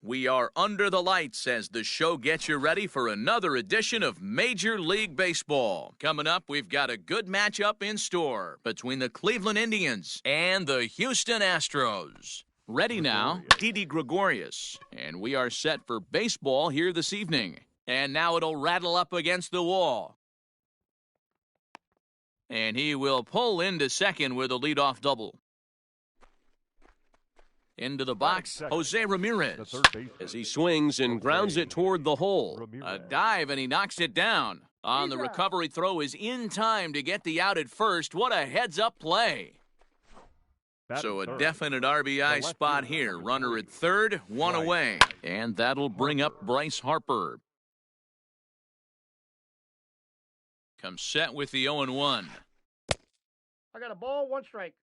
We are under the lights as the show gets you ready for another edition of Major League Baseball. Coming up, we've got a good matchup in store between the Cleveland Indians and the Houston Astros. Ready now, Didi Gregorius, and we are set for baseball here this evening. And now it'll rattle up against the wall. And he will pull into second with a leadoff double. Into the box, Jose Ramirez, as he swings and grounds it toward the hole. A dive, and he knocks it down. On the recovery throw is in time to get the out at first. What a heads-up play. So a definite RBI spot here. Runner at third, one away. And that'll bring up Bryce Harper. Comes set with the 0-1. I got a ball, one strike.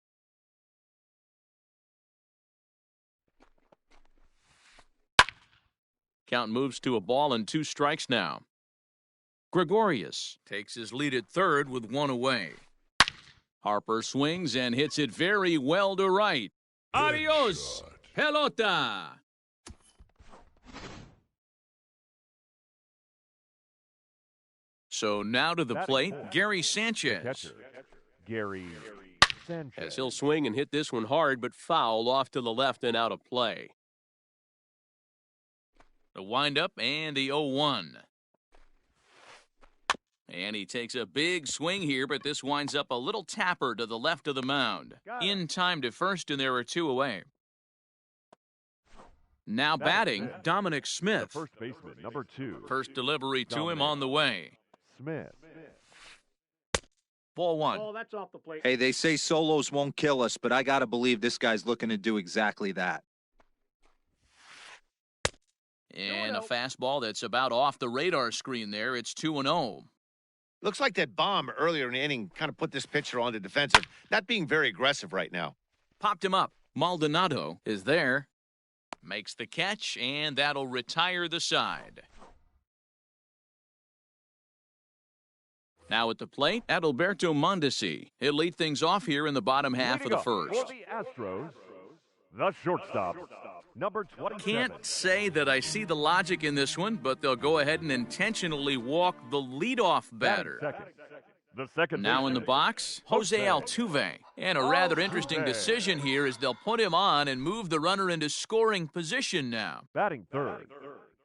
Count moves to a ball and 2 strikes now. Gregorius takes his lead at third with 1 away. Harper swings and hits it very well to right. Adios, pelota. So now to the plate, Gary Sanchez. As he'll swing and hit this one hard, but foul off to the left and out of play. The windup and the 0-1. And he takes a big swing here, but this winds up a little tapper to the left of the mound. In time to first, and there are 2 away. Now batting, Dominic Smith. First baseman, number 2. First delivery to him on the way. Smith. Ball 1. Oh, that's off the plate. Hey, they say solos won't kill us, but I got to believe this guy's looking to do exactly that. And a fastball that's about off the radar screen there. It's 2-0. Looks like that bomb earlier in the inning kind of put this pitcher on the defensive. Not being very aggressive right now. Popped him up. Maldonado is there. Makes the catch, and that'll retire the side. Now at the plate, Adalberto Mondesi. He'll lead things off here in the bottom half of the first. For the Astros, the shortstop, number 27. Can't say that I see the logic in this one, but they'll go ahead and intentionally walk the leadoff batter. The second Now in the box, Jose Altuve. And a rather interesting decision here is they'll put him on and move the runner into scoring position now. Batting third.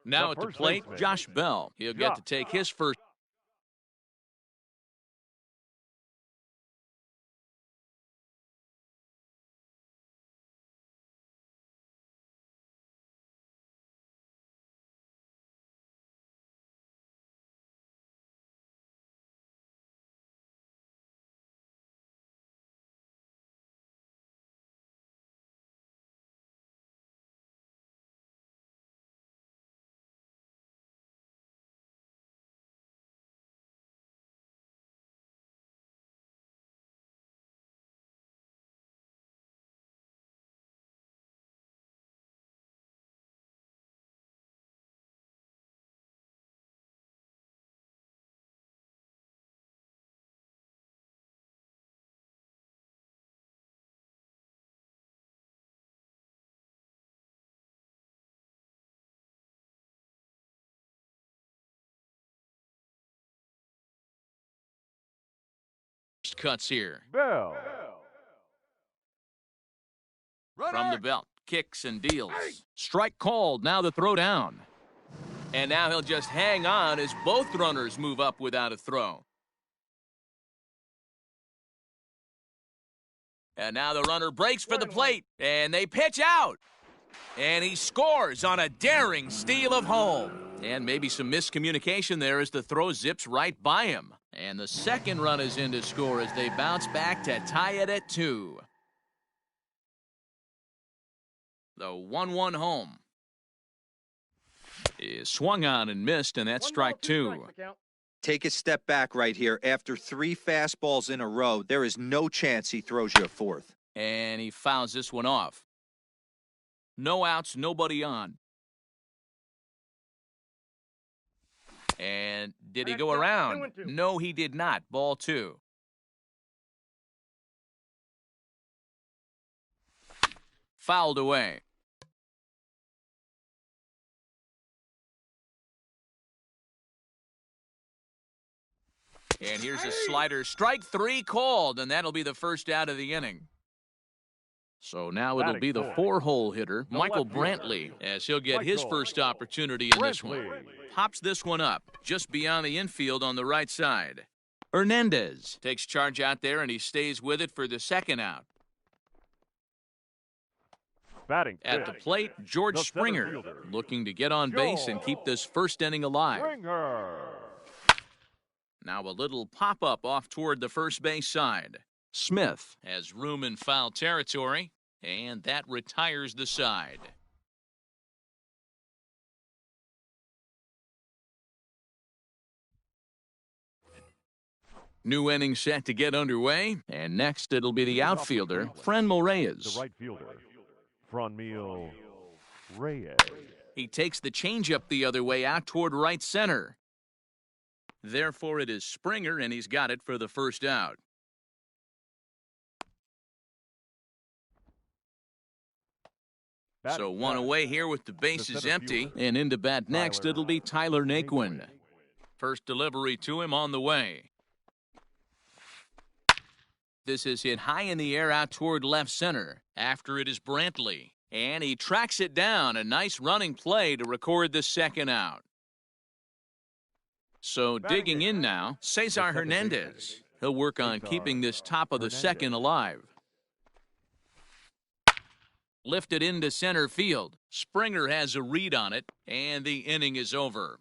Now at the plate, Josh Bell. He'll get to take his first. Cuts here. Bell. From the belt, kicks and deals. Strike called, now the throw down. And now he'll just hang on as both runners move up without a throw. And now the runner breaks for the plate, and they pitch out. And he scores on a daring steal of home. And maybe some miscommunication there as the throw zips right by him. And the second run is in to score as they bounce back to tie it at 2. The 1-1 home is swung on and missed, and that's strike 2. Take a step back right here. After 3 fastballs in a row, there is no chance he throws you a 4th. And he fouls this one off. No outs, nobody on. And did he go around? No, he did not. Ball 2. Fouled away. And here's a slider. Strike 3 called, and that'll be the first out of the inning. So now it'll be the 4-hole hitter, Michael Brantley, as he'll get his first opportunity in this one. Pops this one up just beyond the infield on the right side. Hernandez takes charge out there, and he stays with it for the second out. Batting At the plate, George Springer, looking to get on base and keep this first inning alive. Now a little pop-up off toward the first base side. Smith has room in foul territory, and that retires the side. New inning set to get underway, and next it'll be the outfielder, Franmil Reyes. The right fielder, Franmil Reyes. He takes the changeup the other way out toward right center. Therefore, it is Springer, and he's got it for the first out. So one away here with the bases empty, and into bat next, it'll be Tyler Naquin. First delivery to him on the way. This is hit high in the air out toward left center. After it is Brantley, and he tracks it down. A nice running play to record the second out. So digging in now, Cesar Hernandez. He'll work on keeping this top of the second alive. Lifted into center field. Springer has a read on it, and the inning is over.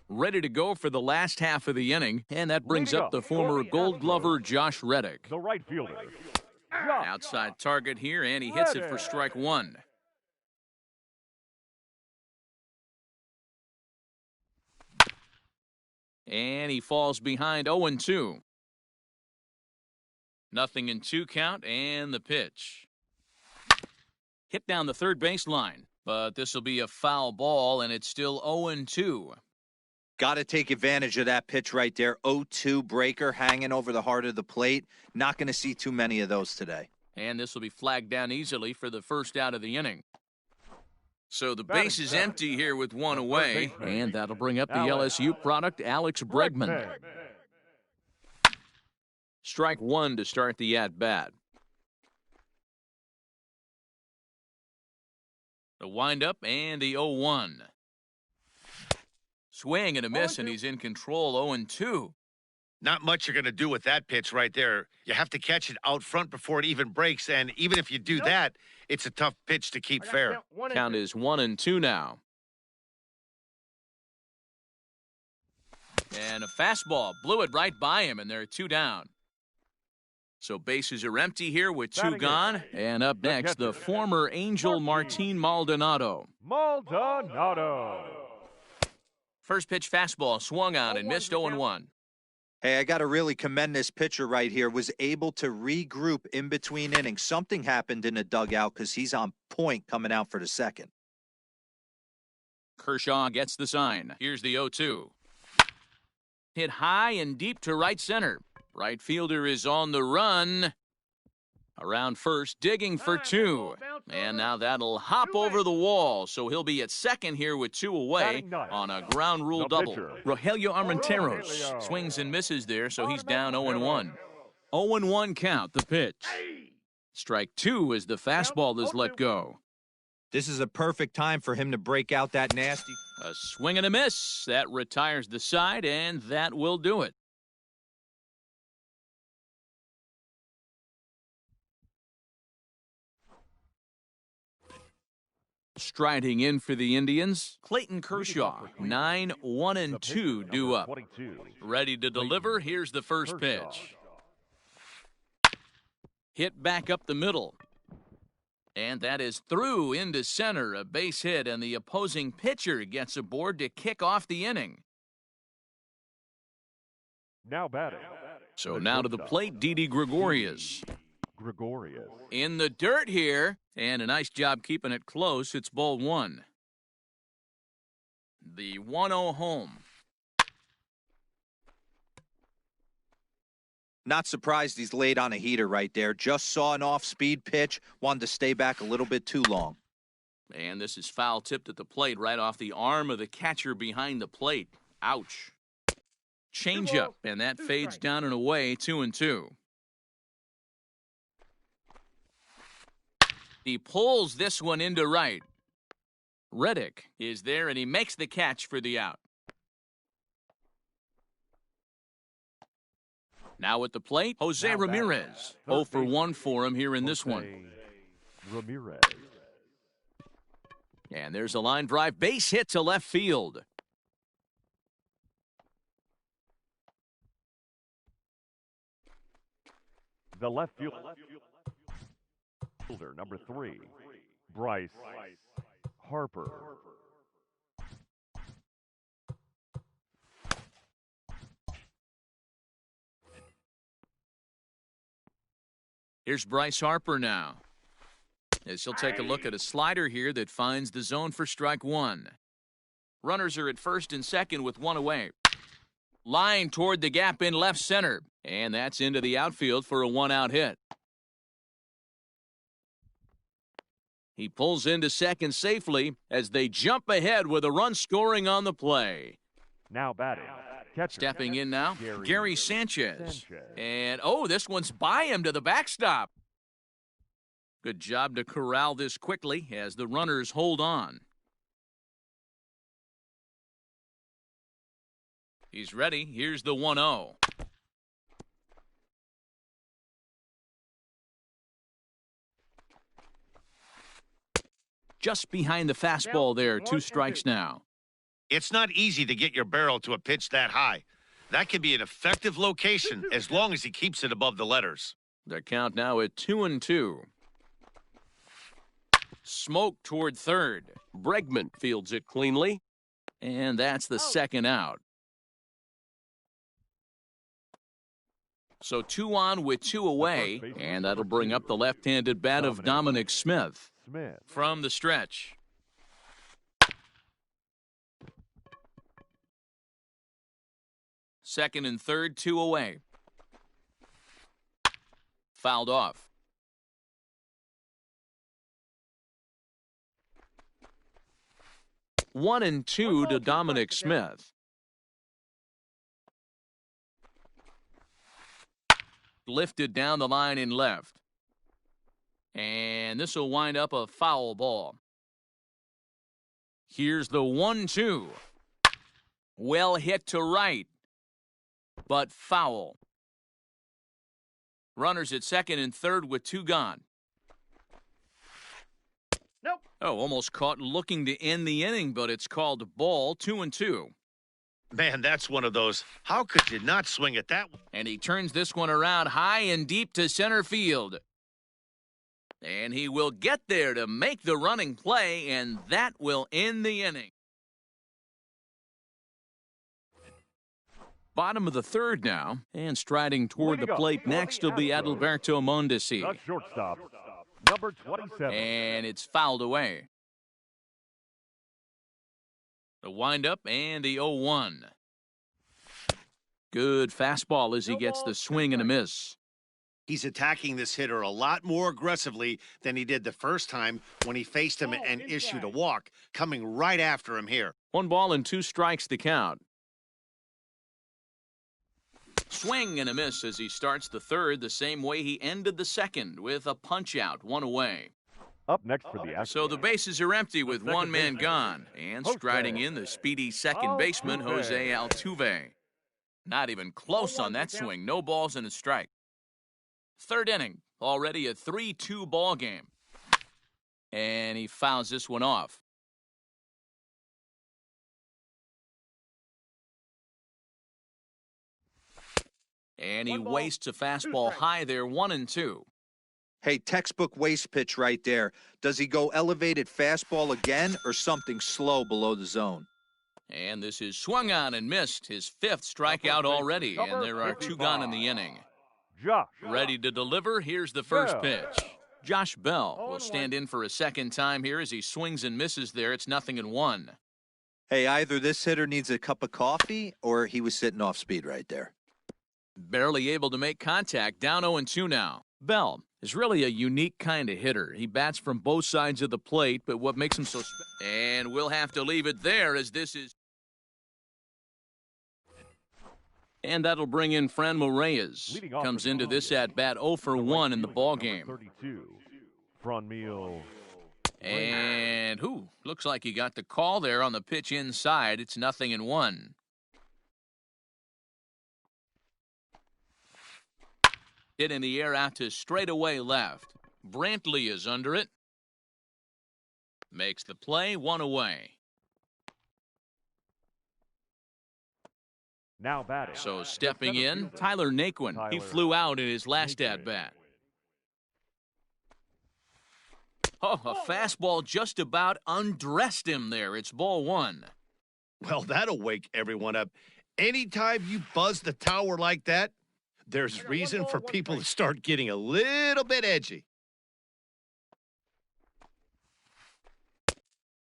Ready to go for the last half of the inning, and that brings up the former Gold Glover Josh Reddick. The right fielder. Outside target here, and he hits it for strike 1. And he falls behind 0-2. Nothing in 2 count, and the pitch. Hit down the third baseline, but this will be a foul ball, and it's still 0-2. Got to take advantage of that pitch right there. 0-2 breaker hanging over the heart of the plate. Not going to see too many of those today. And this will be flagged down easily for the first out of the inning. So the base is empty here with one away, and that'll bring up the LSU product, Alex Bregman. Strike 1 to start the at-bat. The windup and the 0-1. Swing and a miss, and he's in control. 0-2. Not much you're going to do with that pitch right there. You have to catch it out front before it even breaks, and even if you do that, it's a tough pitch to keep fair. Count is 1-2 now. And a fastball blew it right by him, and there are 2 down. So bases are empty here with 2 gone. And up next, the former Angel Martin Maldonado. First pitch fastball swung on and missed 0-1. Hey, I got to really commend this pitcher right here. Was able to regroup in between innings. Something happened in the dugout because he's on point coming out for the second. Kershaw gets the sign. Here's the 0-2. Hit high and deep to right center. Right fielder is on the run. Around first, digging for 2. And now that'll hop over the wall, so he'll be at second here with 2 away on a ground rule double. Rogelio Armenteros swings and misses there, so he's down 0-1. 0-1 count, the pitch. Strike 2 as the fastball is let go. This is a perfect time for him to break out that nasty. A swing and a miss. That retires the side, and that will do it. Striding in for the Indians, Clayton Kershaw, 9-1-2 due up. Ready to deliver, here's the first pitch. Hit back up the middle. And that is through into center, a base hit, and the opposing pitcher gets aboard to kick off the inning. Now batting. So now to the plate, Didi Gregorius. In the dirt here, and a nice job keeping it close. It's ball 1. The 1-0 home. Not surprised he's laid on a heater right there. Just saw an off-speed pitch. Wanted to stay back a little bit too long. And this is foul tipped at the plate right off the arm of the catcher behind the plate. Ouch. Changeup, and that fades down and away, 2-2. He pulls this one into right. Reddick is there, and he makes the catch for the out. Now at the plate, Jose Ramirez. 0 for 1 for him here in this one. Ramirez. And there's a line drive base hit to left field. The left fielder, number 3, Bryce Harper. Here's Bryce Harper now, as he'll take a look at a slider here that finds the zone for strike one. Runners are at first and second with one away. Line toward the gap in left center, and that's into the outfield for a one-out hit. He pulls into second safely as they jump ahead with a run scoring on the play. Now batting. Catcher. Stepping in now, Gary Sanchez. And, oh, this one's by him to the backstop. Good job to corral this quickly as the runners hold on. He's ready. Here's the 1-0. Just behind the fastball there, 2 strikes now. It's not easy to get your barrel to a pitch that high. That can be an effective location as long as he keeps it above the letters. The count now at 2-2. Smoke toward third. Bregman fields it cleanly. And that's the second out. So 2 on with 2 away, and that'll bring up the left-handed bat of Dominic Smith from the stretch. Second and third, 2 away. Fouled off. One and 2 to Dominic Smith. Lifted down the line in left. And this will wind up a foul ball. Here's the 1-2. Well hit to right, but foul. Runners at second and third with 2 gone. Nope. Oh, almost caught looking to end the inning, but it's called a ball, 2-2. Man, that's one of those. How could you not swing at that one? And he turns this one around high and deep to center field. And he will get there to make the running play, and that will end the inning. Bottom of the third now, and striding toward the plate next will be Adalberto Mondesi. The shortstop, number 27. And it's fouled away. The windup and the 0-1. Good fastball as he gets the swing and a miss. He's attacking this hitter a lot more aggressively than he did the first time when he faced him and issued a walk, coming right after him here. 1 ball and 2 strikes the count. Swing and a miss as he starts the third the same way he ended the second, with a punch out, 1 away. Up next for the Astros. So the bases are empty with 1 man gone. And striding in the speedy second baseman, Jose Altuve. Not even close on that swing. No balls and a strike. Third inning, already a 3-2 ball game. And he fouls this one off. And he wastes a fastball high there, 1-2. Hey, textbook waste pitch right there. Does he go elevated fastball again or something slow below the zone? And this is swung on and missed, his 5th strikeout already, and there are 2 gone in the inning. Josh. Ready to deliver, here's the first pitch. Josh Bell will stand in for a second time here as he swings and misses there. It's 0-1. Hey, either this hitter needs a cup of coffee or he was sitting off speed right there. Barely able to make contact, down 0-2 now. Bell is really a unique kind of hitter. He bats from both sides of the plate, but what makes him so and we'll have to leave it there as this is. And that'll bring in Franmil Reyes. Comes into this at-bat 0 for 1 in the ballgame. 32. Franmil. And looks like he got the call there on the pitch inside. It's 0-1. Hit in the air out to straightaway left. Brantley is under it. Makes the play, 1 away. Now batting. So stepping in, Tyler Naquin. He flew out in his last at-bat. Oh, a fastball just about undressed him there. It's ball 1. Well, that'll wake everyone up. Anytime you buzz the tower like that, there's reason for people to start getting a little bit edgy.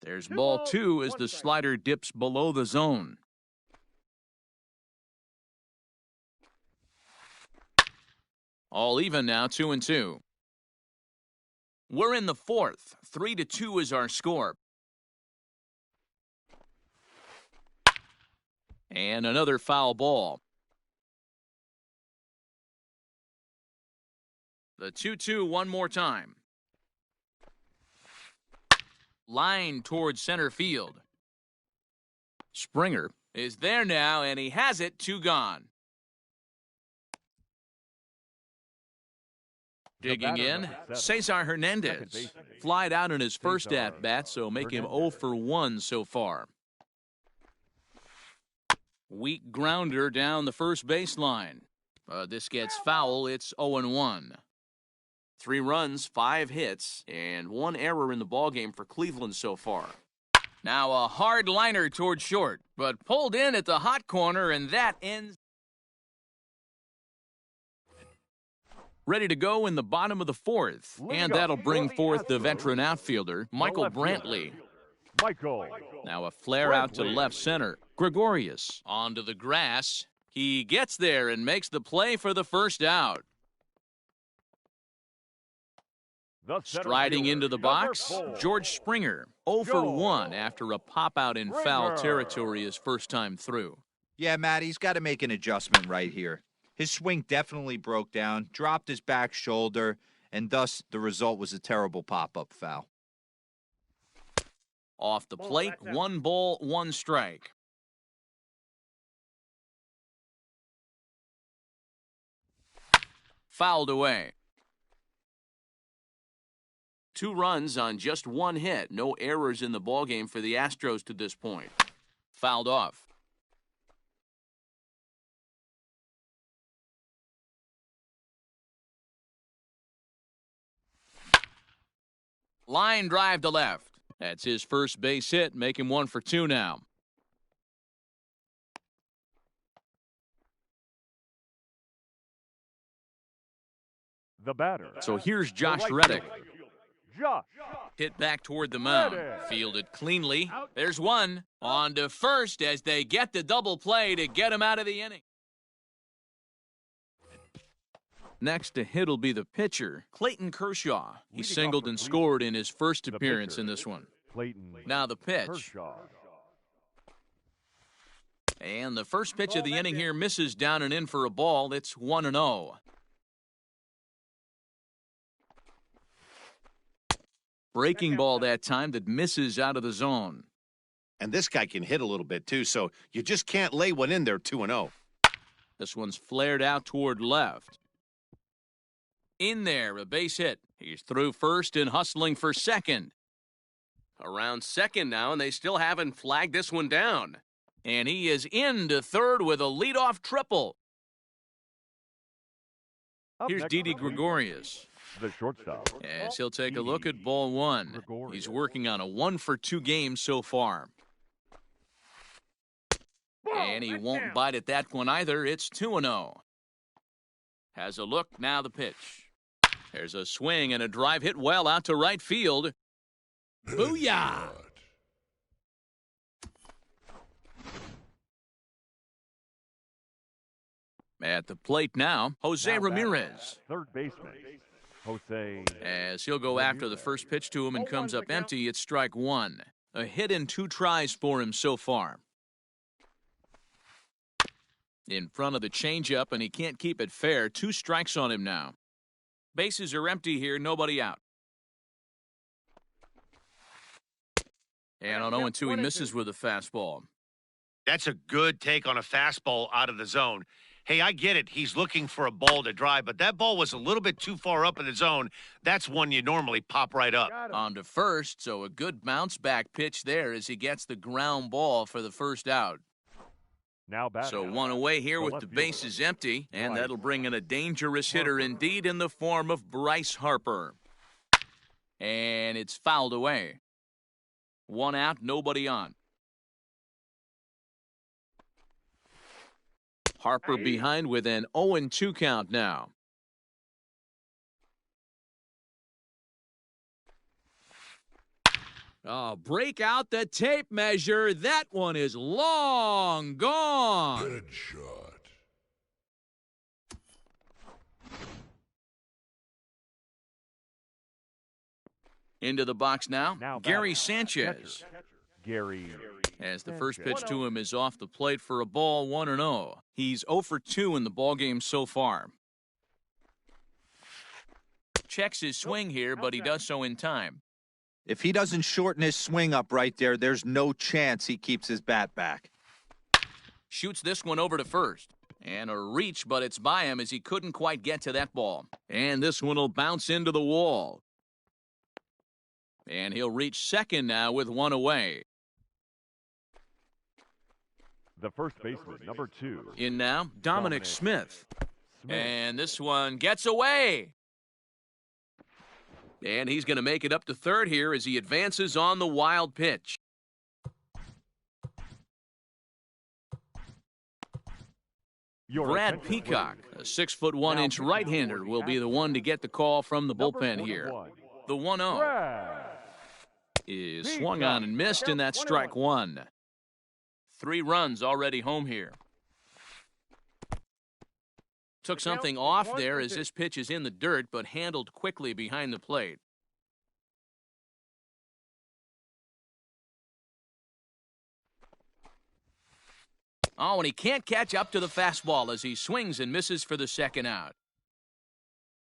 There's ball 2 as the slider dips below the zone. All even now, 2-2. We're in the 4th. 3-2 is our score. And another foul ball. The 2-2 one more time. Line towards center field. Springer is there now, and he has it, 2 gone. Digging in, Cesar Hernandez. Flied out in his first at-bat, so make him 0 for 1 so far. Weak grounder down the first baseline. This gets foul, it's 0-1. 3 runs, 5 hits, and 1 error in the ballgame for Cleveland so far. Now a hard liner toward short, but pulled in at the hot corner, and that ends. Ready to go in the bottom of the 4th, and that'll bring forth the veteran outfielder, Michael Brantley. Now a flare out to left center. Gregorius onto the grass. He gets there and makes the play for the first out. Striding into the box, George Springer, 0 for 1 after a pop-out in foul territory his first time through. Yeah, Matt, he's got to make an adjustment right here. His swing definitely broke down, dropped his back shoulder, and thus the result was a terrible pop-up foul. Off the plate, 1 ball, 1 strike. Fouled away. 2 runs on just 1 hit. No errors in the ballgame for the Astros to this point. Fouled off. Line drive to left. That's his first base hit, make him 1 for 2 now. The batter. So here's Josh Reddick. Josh. Hit back toward the mound. Fielded cleanly. There's 1. On to first as they get the double play to get him out of the inning. Next to hit will be the pitcher, Clayton Kershaw. He singled and scored in his first appearance in this one. Now the pitch. And the first pitch of the inning here misses down and in for a ball. It's 1-0. Breaking ball that time that misses out of the zone. And this guy can hit a little bit too, so you just can't lay one in there 2-0. This one's flared out toward left. In there, a base hit. He's through first and hustling for second. Around second now, and they still haven't flagged this one down. And he is into third with a leadoff triple. Here's Didi Gregorius. The shortstop. As he'll take a look at ball 1. He's working on a 1 for 2 game so far. And he won't bite at that one either. It's 2-0. Has a look, now the pitch. There's a swing and a drive hit well out to right field. Booyah! At the plate now, Jose Now batting, Ramirez. Third baseman, Jose. As he'll go after the first pitch to him and comes up empty, it's strike one. A hit in 2 tries for him so far. In front of the changeup, and he can't keep it fair. 2 strikes on him now. Bases are empty here, nobody out. And on 0-2, he misses with a fastball. That's a good take on a fastball out of the zone. Hey, I get it. He's looking for a ball to drive, but that ball was a little bit too far up in the zone. That's one you normally pop right up. On to first, so a good bounce back pitch there as he gets the ground ball for the first out. Now batting. So 1 away here The with left the fielder, bases empty, and Bryce that'll bring in a dangerous hitter indeed in the form of Bryce Harper. And it's fouled away. 1 out, nobody on. Harper behind with an 0-2 count now. Oh, break out the tape measure. That one is long gone. Good shot. Into the box now, Now Gary batting, Sanchez. catcher, Gary. As the first Sanchez. pitch to him is off the plate for a ball, 1-0. He's 0 for 2 in the ballgame so far. Checks his swing here, but he does so in time. If he doesn't shorten his swing up right there, there's no chance he keeps his bat back. Shoots this one over to first. And a reach, but it's by him as he couldn't quite get to that ball. And this one will bounce into the wall. And he'll reach second now with 1 away. The first baseman, number 2. In now, Dominic Smith. Smith. And this one gets away. And he's going to make it up to third here as he advances on the wild pitch. Your Brad attention, Peacock, please. a 6'1" Now, right-hander, will be the one to get the call from the Number bullpen here. 41, The 1-0 Brad. is swung on and missed, and that's strike one. 3 runs already home here. Took something off there as this pitch is in the dirt, but handled quickly behind the plate. Oh, and he can't catch up to the fastball as he swings and misses for the second out.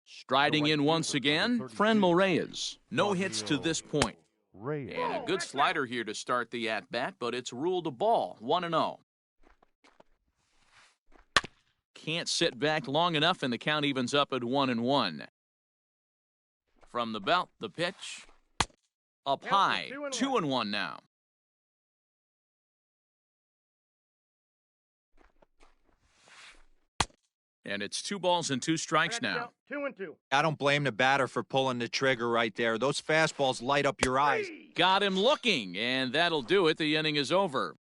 Striding in once again, Franmil Reyes. No hits to this point. Reyes. And a good slider here to start the at-bat, but it's ruled a ball, 1-0. Can't sit back long enough, and the count evens up at 1-1. From the belt, the pitch. Up high, 2-1 now. And it's 2 balls and 2 strikes now. 2-2. I don't blame the batter for pulling the trigger right there. Those fastballs light up your eyes. Got him looking, and that'll do it. The inning is over.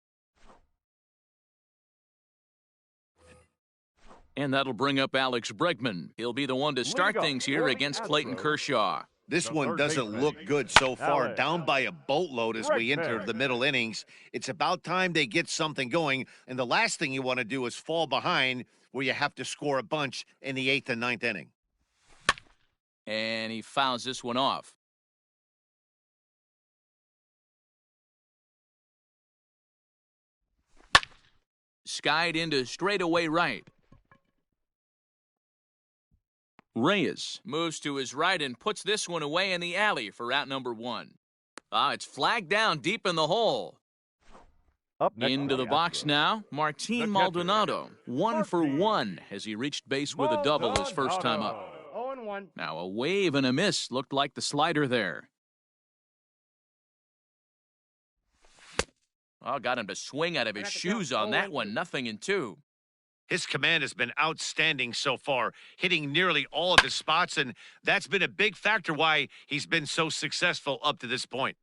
And that'll bring up Alex Bregman. He'll be the one to start things here against Clayton Kershaw. This The one third doesn't baseman, look good so far. Alex Down by a boatload as we enter Bregman. the middle innings. It's about time they get something going. And the last thing you want to do is fall behind where you have to score a bunch in the 8th and 9th inning. And he fouls this one off. Skied into straightaway right. Reyes moves to his right and puts this one away in the alley for out number 1. It's flagged down deep in the hole. Up next Into the for box Astros. now, Martin The catcher, Maldonado. 1 for 1 as he reached base with a double his first time Maldonado. up. 0-1. Now a wave and a miss looked like the slider there. Got him to swing out of his shoes on that one. 0-2. His command has been outstanding so far, hitting nearly all of his spots, and that's been a big factor why he's been so successful up to this point.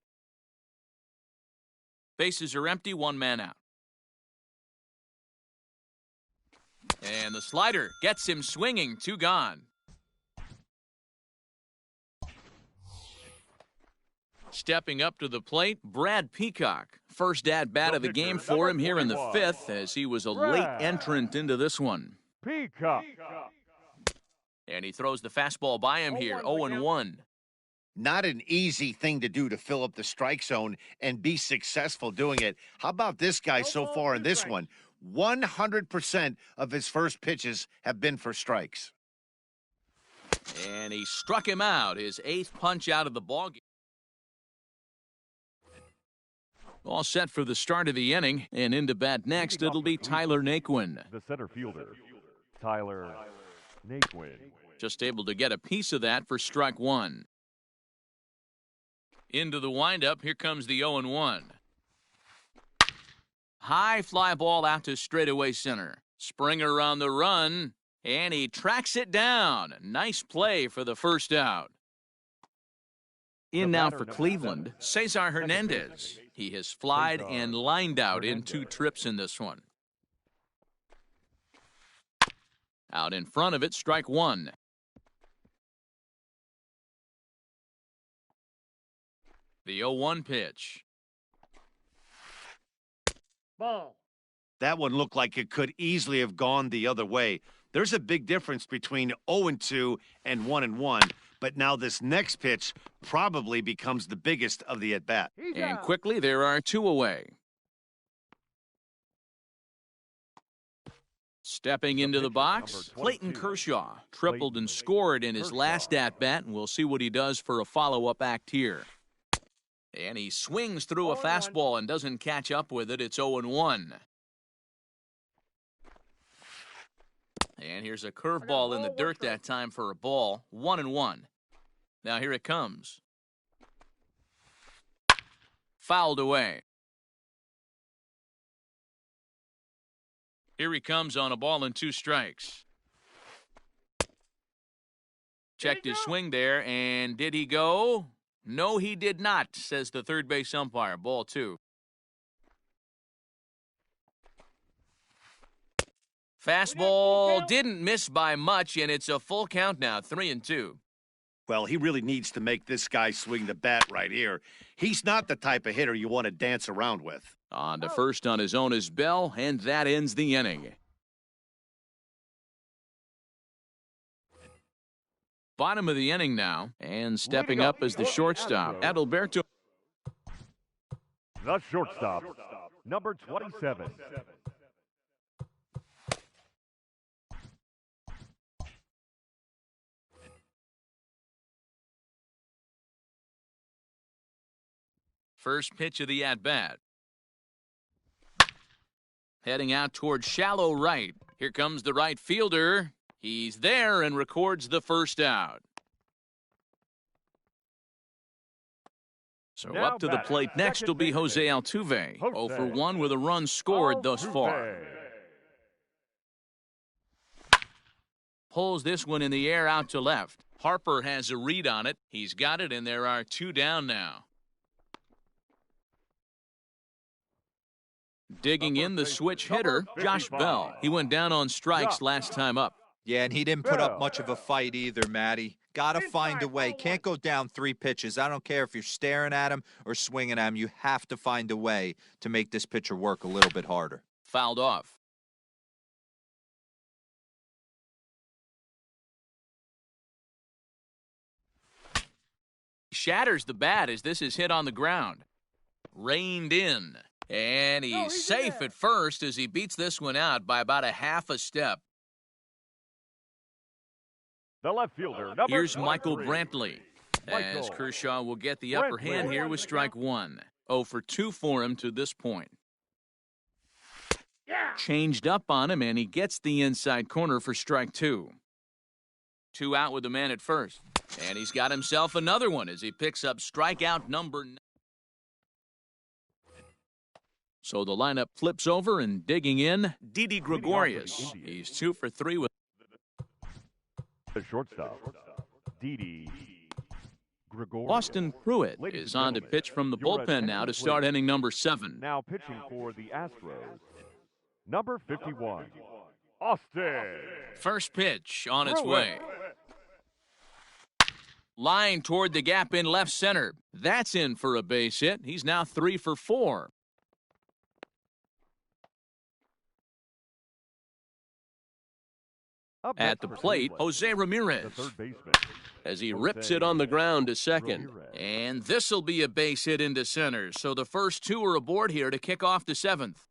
Bases are empty, 1 man out. And the slider gets him swinging, 2 gone. Stepping up to the plate, Brad Peacock. First at-bat of the game for him here in the 5th as he was a late entrant into this one. Peacock. And he throws the fastball by him here, 0-1. Not an easy thing to do to fill up the strike zone and be successful doing it. How about this guy so far in this one? 100% of his first pitches have been for strikes. And he struck him out, his 8th punch out of the ballgame. All set for the start of the inning, and into bat next, it'll be Tyler Naquin. The center fielder, Tyler Naquin. Just able to get a piece of that for strike 1. Into the windup, here comes the 0-1. High fly ball out to straightaway center. Springer on the run, and he tracks it down. Nice play for the first out. In now for Cleveland, Cesar Hernandez. He has flied and lined out in 2 trips in this one. Out in front of it, strike 1. The 0-1 pitch. Ball. That one looked like it could easily have gone the other way. There's a big difference between 0-2 and 1-1, but now this next pitch probably becomes the biggest of the at-bat. And quickly, there are 2 away. Stepping into the box, Clayton Kershaw tripled and scored in his last at-bat, and we'll see what he does for a follow-up act here. And he swings through a fastball and doesn't catch up with it. It's 0-1. And here's a curveball in the dirt that time for a ball. 1-1. Now here it comes. Fouled away. Here he comes on a ball and 2 strikes. Checked his swing there, and did he go? No, he did not, says the third base umpire. Ball 2. Fastball didn't miss by much, and it's a full count now, 3-2. Well, he really needs to make this guy swing the bat right here. He's not the type of hitter you want to dance around with. On to first on his own is Bell, and that ends the inning. Bottom of the inning now, and stepping up as the shortstop, Adalberto. The shortstop, number 27. First pitch of the at-bat. Heading out towards shallow right. Here comes the right fielder. He's there and records the first out. So up to the plate next will be Jose Altuve. 0 for 1 with a run scored thus far. Pulls this one in the air out to left. Harper has a read on it. He's got it, and there are 2 down now. Digging in the switch hitter, Josh Bell. He went down on strikes last time up. Yeah, and he didn't put up much of a fight either, Matty. Got to find a way. Can't go down 3 pitches. I don't care if you're staring at him or swinging at him. You have to find a way to make this pitcher work a little bit harder. Fouled off. Shatters the bat as this is hit on the ground. Reined in. And he's safe at first as he beats this one out by about a half a step. The left fielder, here's Michael Brantley, as Kershaw will get the upper hand here with strike 1. 0 for 2 for him to this point. Changed up on him, and he gets the inside corner for strike 2. 2 out with the man at first. And he's got himself another one as he picks up strikeout number 9. So the lineup flips over, and digging in, Didi Gregorius. He's 2 for 3 with the shortstop, Didi Gregorius. Austin Pruitt is on to pitch from the bullpen now to start inning number 7. Now pitching for the Astros, number 51, Austin. First pitch on its way. Line toward the gap in left center. That's in for a base hit. He's now 3 for 4. Up At next the for plate, Cleveland, Jose the Ramirez. third baseman. As he rips it on the ground to second. Ramirez. And this'll be a base hit into center. So the first two are aboard here to kick off the seventh.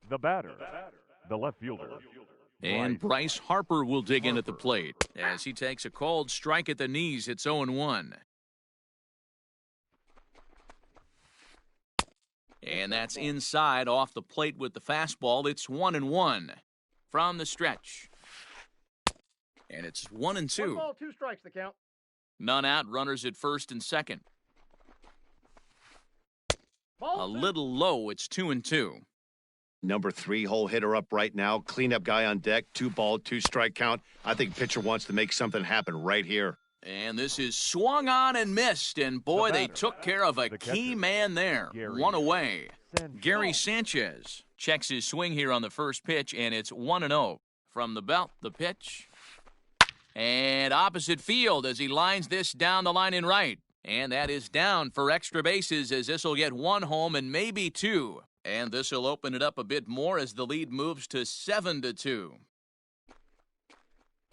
The batter, the left fielder. And Bryce Harper will dig in at the plate as he takes a called strike at the knees. It's 0-1. And that's inside off the plate with the fastball. It's 1-1 from the stretch. And it's 1-2. 1 ball, 2 strikes the count. None out, runners at first and second. Ball A 2. little low, it's 2-2. Number 3 hole hitter up right now. Cleanup guy on deck. 2 ball, 2 strike count. I think pitcher wants to make something happen right here. And this is swung on and missed. And boy, they took care of a key man there. One away. Gary Sanchez checks his swing here on the first pitch, and it's 1-0. From the belt, the pitch. And opposite field as he lines this down the line in right. And that is down for extra bases as this will get 1 home and maybe 2. And this will open it up a bit more as the lead moves to 7-2.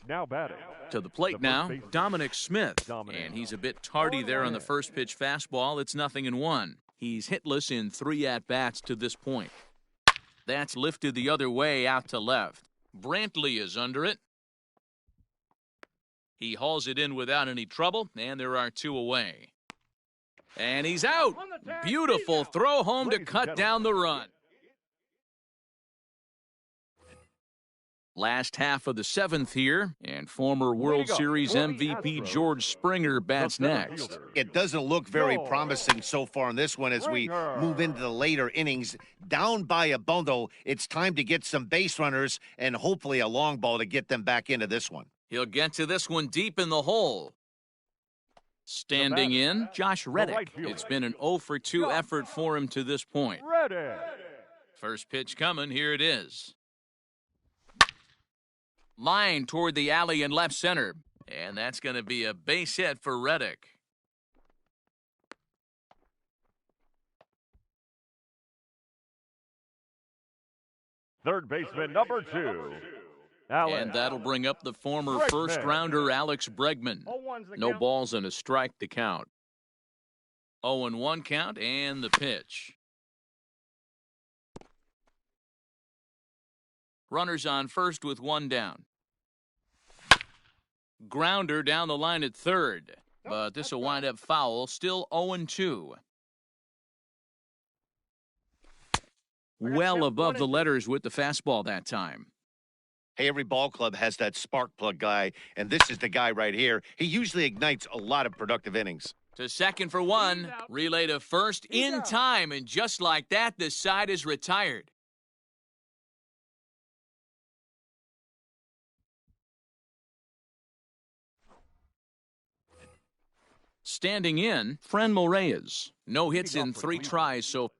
Now batting. To the plate now, Dominic Smith. And he's a bit tardy there on the first pitch fastball. It's 0-1. He's hitless in 3 at-bats to this point. That's lifted the other way out to left. Brantley is under it. He hauls it in without any trouble, and there are 2 away. And he's out. Beautiful throw home to cut down the run. Last half of the 7th here, and former World Series MVP George Springer bats next. It doesn't look very promising so far in this one as we move into the later innings. Down by a bundle, it's time to get some base runners and hopefully a long ball to get them back into this one. He'll get to this one deep in the hole. Standing in, Josh Reddick. It's been an 0-for-2 effort for him to this point. First pitch coming, here it is. Line toward the alley in left center. And that's going to be a base hit for Reddick. Third baseman, number 2. Alex. And that'll bring up the former first-rounder Alex Bregman. 0-1's the No count. balls and a strike to count. 0-1 count and the pitch. Runners on first with 1 down. Grounder down the line at third. But this will wind up foul. Still 0-2. Well above the letters with the fastball that time. Hey, every ball club has that spark plug guy, and this is the guy right here. He usually ignites a lot of productive innings. To second for 1. Relay to first in time. And just like that, the side is retired. Standing in, Fran Reyes. No hits in 3 tries so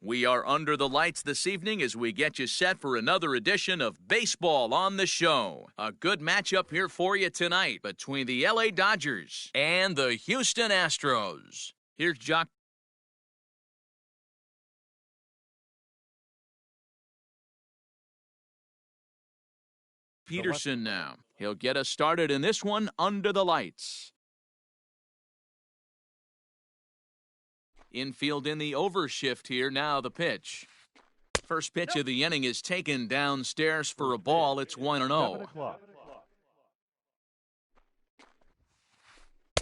We are under the lights this evening as we get you set for another edition of Baseball on the Show. A good matchup here for you tonight between the LA Dodgers and the Houston Astros. Here's Jock. Peterson now. He'll get us started in this one under the lights. Infield in the overshift here. Now the pitch. First pitch of the inning is taken downstairs for a ball. It's 1-0.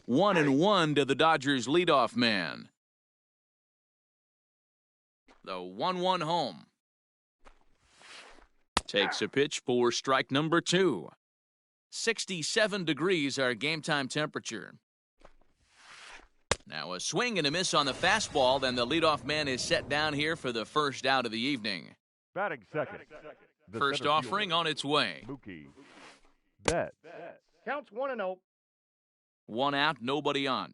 1-1 to the Dodgers leadoff man. The 1-1 home. Takes a pitch for strike number 2. 67 degrees our game time temperature. Now a swing and a miss on the fastball, then the leadoff man is set down here for the first out of the evening. Batting second. First offering on its way. Mookie Betts. Counts 1-0. 1 out, nobody on.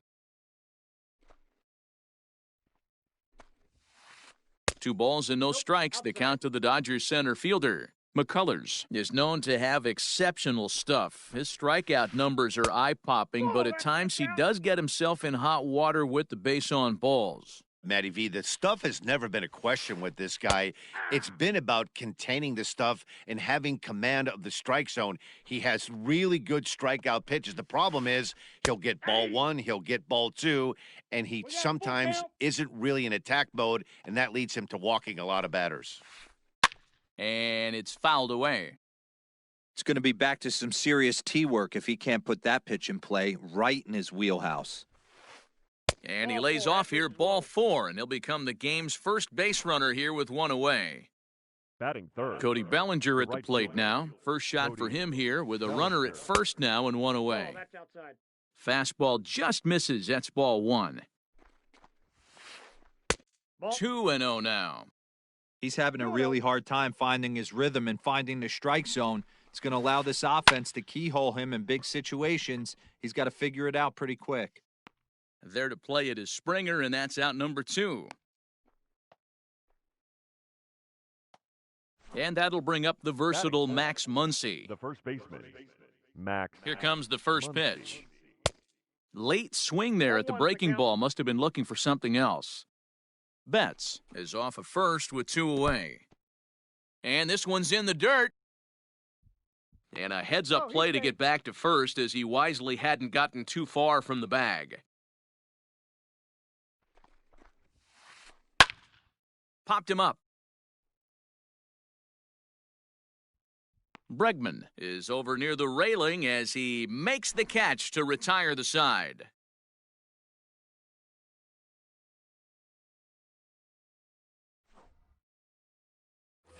2 balls and no strikes, the count to the Dodgers center fielder. McCullers is known to have exceptional stuff. His strikeout numbers are eye-popping, but at times he does get himself in hot water with the base on balls. Matty V, the stuff has never been a question with this guy. It's been about containing the stuff and having command of the strike zone. He has really good strikeout pitches. The problem is he'll get ball 1, he'll get ball 2, and he sometimes isn't really in attack mode, and that leads him to walking a lot of batters. And it's fouled away. It's going to be back to some serious tee work if he can't put that pitch in play right in his wheelhouse. And he lays off here, ball 4, and he'll become the game's first base runner here with 1 away. Batting third. Cody Bellinger at the plate now. First shot for him here with a runner at first now and 1 away. Fastball just misses. That's ball 1. 2-0 now. He's having a really hard time finding his rhythm and finding the strike zone. It's going to allow this offense to keyhole him in big situations. He's got to figure it out pretty quick. There to play it is Springer, and that's out number 2. And that'll bring up the versatile Max Muncy. The first baseman, Max. Here comes the first pitch. Late swing there at the breaking ball. Must have been looking for something else. Betts is off of first with 2 away. And this one's in the dirt. And a heads-up play to get back to first as he wisely hadn't gotten too far from the bag. Popped him up. Bregman is over near the railing as he makes the catch to retire the side.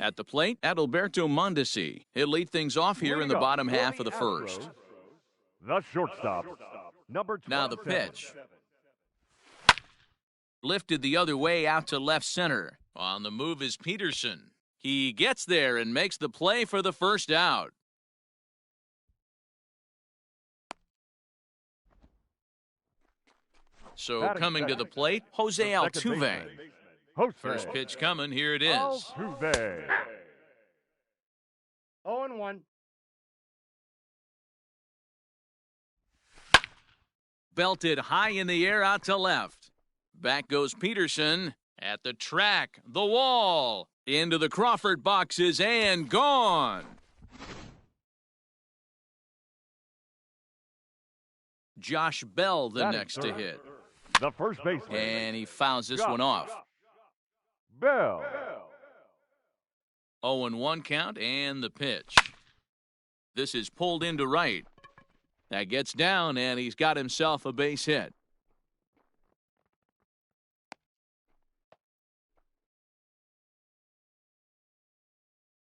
At the plate, Adalberto Mondesi. He'll lead things off here in the bottom half of the first. The shortstop, number 12. Now the pitch. Lifted the other way out to left center. On the move is Peterson. He gets there and makes the play for the first out. So coming to the plate, Jose Altuve. First pitch coming, here it is. Altuve. 0-1. Belted high in the air out to left. Back goes Peterson at the track, the wall, into the Crawford boxes and gone. Josh Bell the next to hit. The first baseman. And he fouls this one off. Bell. 0-1 count and the pitch. This is pulled into right. That gets down and he's got himself a base hit.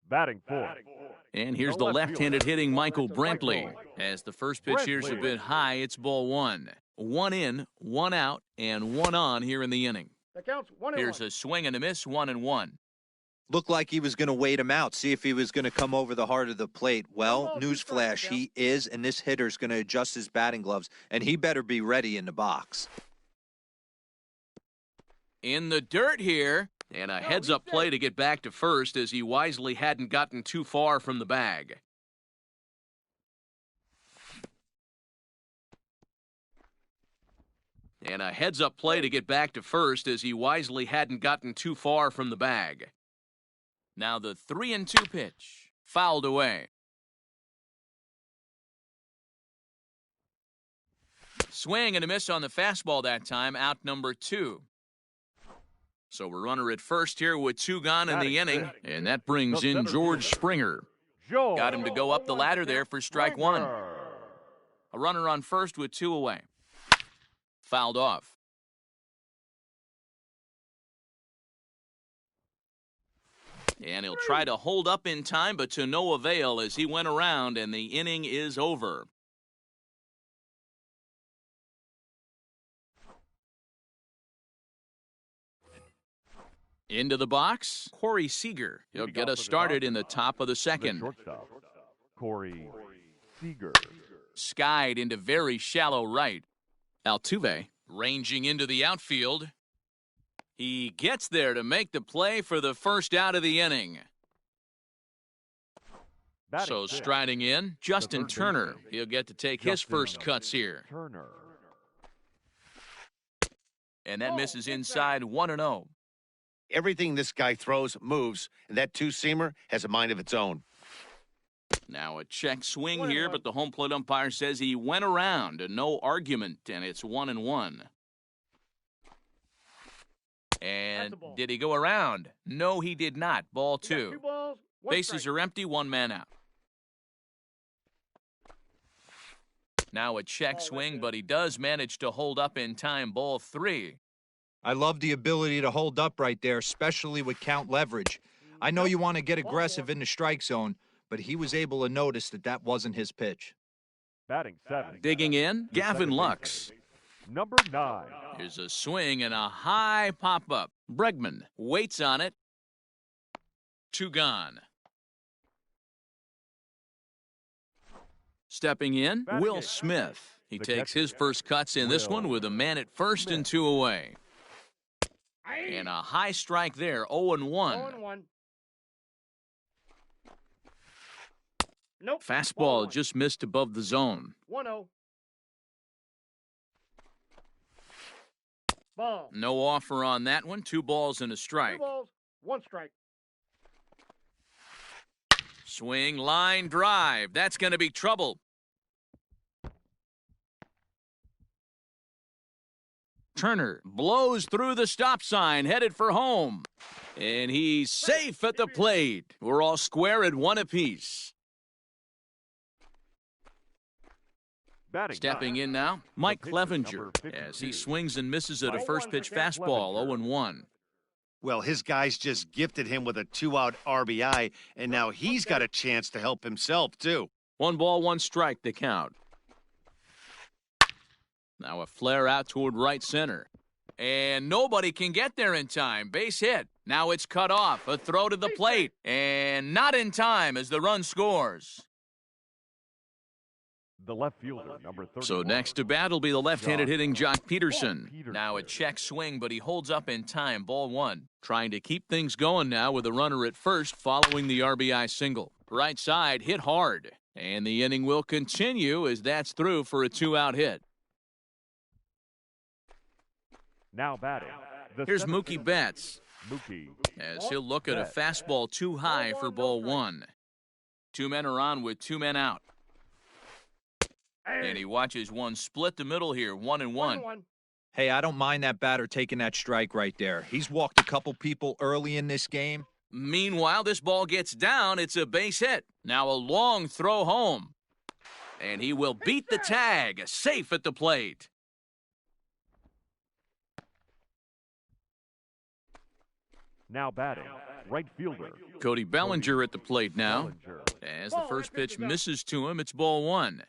Batting fourth. And here's the left-handed hitting Michael Brantley. As the first pitch here's a bit high, it's ball 1. 1 in, 1 out, and 1 on here in the inning. That counts 1-1. Here's a swing and a miss, 1-1. Looked like he was going to wait him out, see if he was going to come over the heart of the plate. Well, newsflash, he is, and this hitter's going to adjust his batting gloves, and he better be ready in the box. In the dirt here, And a heads-up play to get back to first as he wisely hadn't gotten too far from the bag. And a heads-up play to get back to first as he wisely hadn't gotten too far from the bag. Now the 3-2 pitch. Fouled away. Swing and a miss on the fastball that time, out number 2. So we're runner at first here with 2 gone in the inning, and that brings in George Springer. Got him to go up the ladder there for strike 1. A runner on first with 2 away. Fouled off. And he'll try to hold up in time, but to no avail as he went around, and the inning is over. Into the box, Corey Seager. He'll get us started in the top of the second. Corey Seager. Skied into very shallow right. Altuve ranging into the outfield. He gets there to make the play for the first out of the inning. So striding in, Justin Turner. He'll get to take his first cuts here. And that misses inside 1-0. Everything this guy throws moves, and that two-seamer has a mind of its own. Now a check swing here, but the home plate umpire says he went around. No argument, and it's 1-1. And did he go around? No, he did not. Ball 2. Bases are empty, 1 man out. Now a check swing, but he does manage to hold up in time. Ball 3. I love the ability to hold up right there, especially with count leverage. I know you want to get aggressive in the strike zone, but he was able to notice that that wasn't his pitch. Batting 7. Digging in, Gavin Lux. Number 9. Here's a swing and a high pop-up. Bregman waits on it. 2 gone. Stepping in, Will Smith. He takes his first cuts in this one with a man at first and 2 away. And a high strike there, 0-1. Nope. Fastball just missed above the zone. 1-0. Ball. No offer on that one. 2 balls and a 2 strike. balls, 1 strike. Swing, line, drive. That's going to be trouble. Turner blows through the stop sign, headed for home. And he's safe at the plate. We're all square at 1 apiece. Stepping in now, Mike Clevenger, as he swings and misses at a first-pitch fastball, 0-1. Well, his guys just gifted him with a 2-out RBI, and now he's got a chance to help himself, too. 1 ball, 1 strike, the count. Now a flare out toward right center. And nobody can get there in time. Base hit. Now it's cut off. A throw to the plate. And not in time as the run scores. The left fielder, number 30. So next to bat will be the left-handed hitting Jock Peterson. Now a check swing, but he holds up in time. Ball 1. Trying to keep things going now with a runner at first following the RBI single. Right side hit hard. And the inning will continue as that's through for a 2-out hit. Now batting. Here's Mookie Betts. As he'll look at a fastball too high for ball 1. 2 men are on with 2 men out. And he watches one split the middle here, 1-1. Hey, I don't mind that batter taking that strike right there. He's walked a couple people early in this game. Meanwhile, this ball gets down. It's a base hit. Now a long throw home. And he will beat the tag, safe at the plate. Now batting, right fielder. Cody Bellinger at the plate now. As the first pitch misses to him, it's ball 1.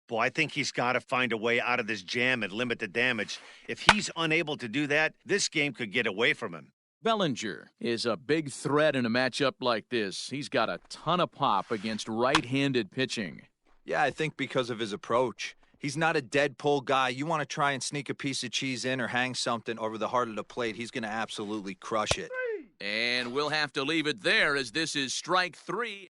Boy, I think he's got to find a way out of this jam and limit the damage. If he's unable to do that, this game could get away from him. Bellinger is a big threat in a matchup like this. He's got a ton of pop against right-handed pitching. Yeah, I think because of his approach. He's not a dead pull guy. You want to try and sneak a piece of cheese in or hang something over the heart of the plate, he's going to absolutely crush it. And we'll have to leave it there as this is strike 3.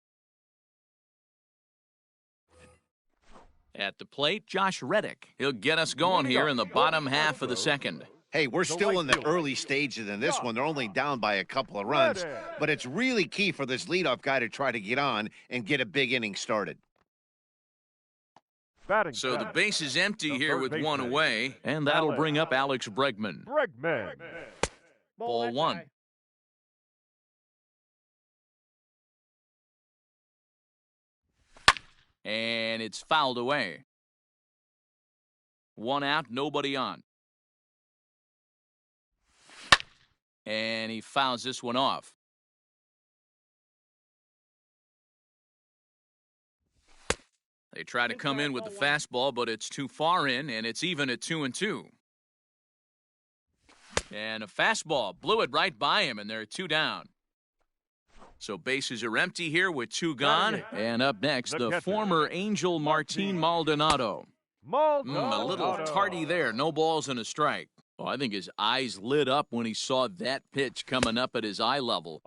At the plate, Josh Reddick. He'll get us going here in the bottom half of the second. Hey, we're still in the early stages in this one. They're only down by a couple of runs, but it's really key for this leadoff guy to try to get on and get a big inning started. So the base is empty here with one away, and that'll bring up Alex Bregman. Ball 1. And it's fouled away. 1 out, nobody on. And he fouls this one off. They try to come in with the fastball, but it's too far in, and it's even at 2-2. And a fastball blew it right by him, and they're 2 down. So bases are empty here with 2 gone. And up next, the former Angel Martin Maldonado. A little tardy there. No balls and a strike. Well, I think his eyes lit up when he saw that pitch coming up at his eye level.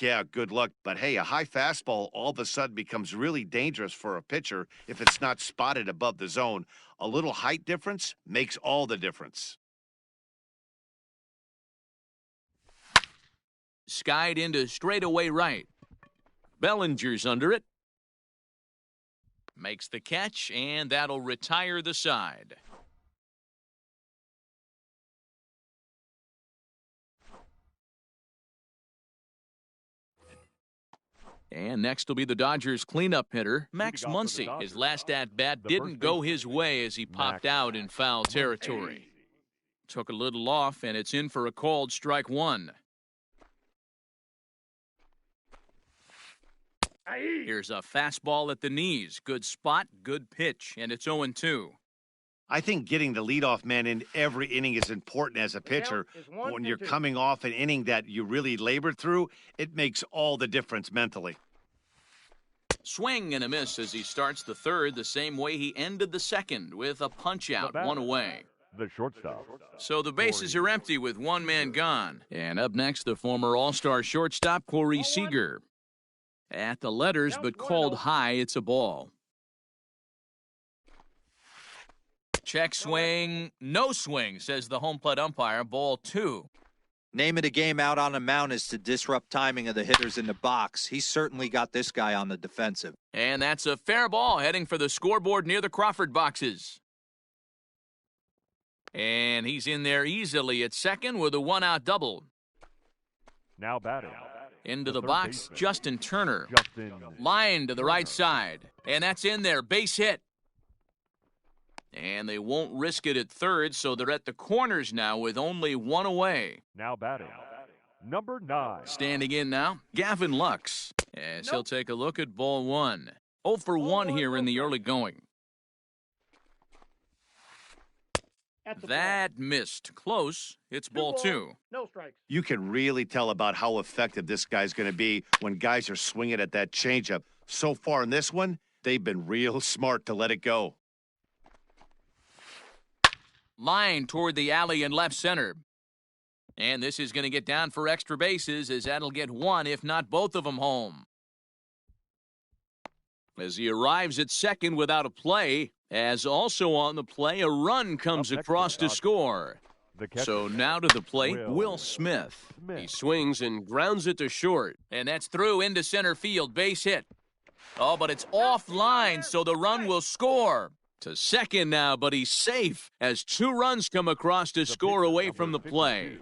Yeah, good luck. But hey, a high fastball all of a sudden becomes really dangerous for a pitcher if it's not spotted above the zone. A little height difference makes all the difference. Skied into straightaway right. Bellinger's under it. Makes the catch, and that'll retire the side. And next will be the Dodgers' cleanup hitter, Max Muncy. His last at-bat didn't go his way as he popped out in foul territory. Took a little off, and it's in for a called strike 1. Here's a fastball at the knees. Good spot, good pitch, and it's 0-2. I think getting the leadoff man in every inning is important as a pitcher. When you're coming off an inning that you really labored through, it makes all the difference mentally. Swing and a miss as he starts the third the same way he ended the second with a punch-out, 1 away. The shortstop. So the bases are empty with 1 man gone. And up next, the former All-Star shortstop, Corey Seager. At the letters, but called high, it's a ball. Check swing, no swing, says the home plate umpire. Ball 2. Name of the game out on the mound is to disrupt timing of the hitters in the box. He certainly got this guy on the defensive. And that's a fair ball heading for the scoreboard near the Crawford boxes. And he's in there easily at second with a 1-out double. Now batting. Into the box, baseman. Justin Turner. Justin Line to the right side. And that's in there, base hit. And they won't risk it at third, so they're at the corners now with only 1 away. Now batting. Number 9. Standing in now, Gavin Lux. As he'll take a look at ball 1. 0 for 1 here in the early going. That missed. Close. It's ball 2. No strikes. You can really tell about how effective this guy's going to be when guys are swinging at that changeup. So far in this one, they've been real smart to let it go. Line toward the alley in left center. And this is going to get down for extra bases as that'll get 1, if not both of them, home. As he arrives at second without a play, as also on the play, a run comes across to score. So now to the plate, Will Smith. He swings and grounds it to short. And that's through into center field, base hit. Oh, but it's offline, so the run will score. To second now, but he's safe as 2 runs come across to score away from the play.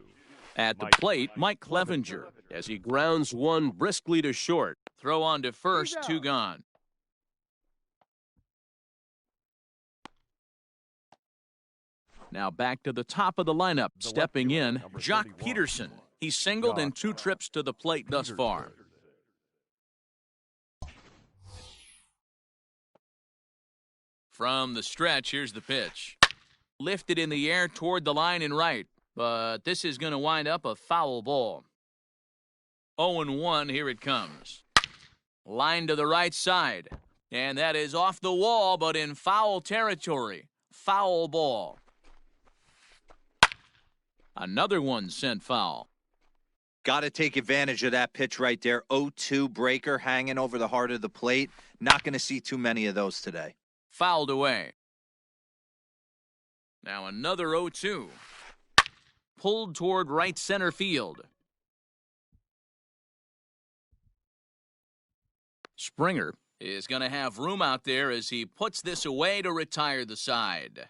At the plate, Mike Clevenger, As he grounds one briskly to short. throw on to first, 2 gone. Now back to the top of the lineup, stepping in, Jock Peterson. He's singled in 2 trips to the plate thus far. From the stretch, here's the pitch. Lifted in the air toward the line and right, but this is going to wind up a foul ball. 0-1, here it comes. Line to the right side, and that is off the wall, but in foul territory. Foul ball. Another one sent foul. Got to take advantage of that pitch right there. 0-2 breaker hanging over the heart of the plate. Not going to see too many of those today. Fouled away. Now another 0-2. Pulled toward right center field. Springer is going to have room out there as he puts this away to retire the side.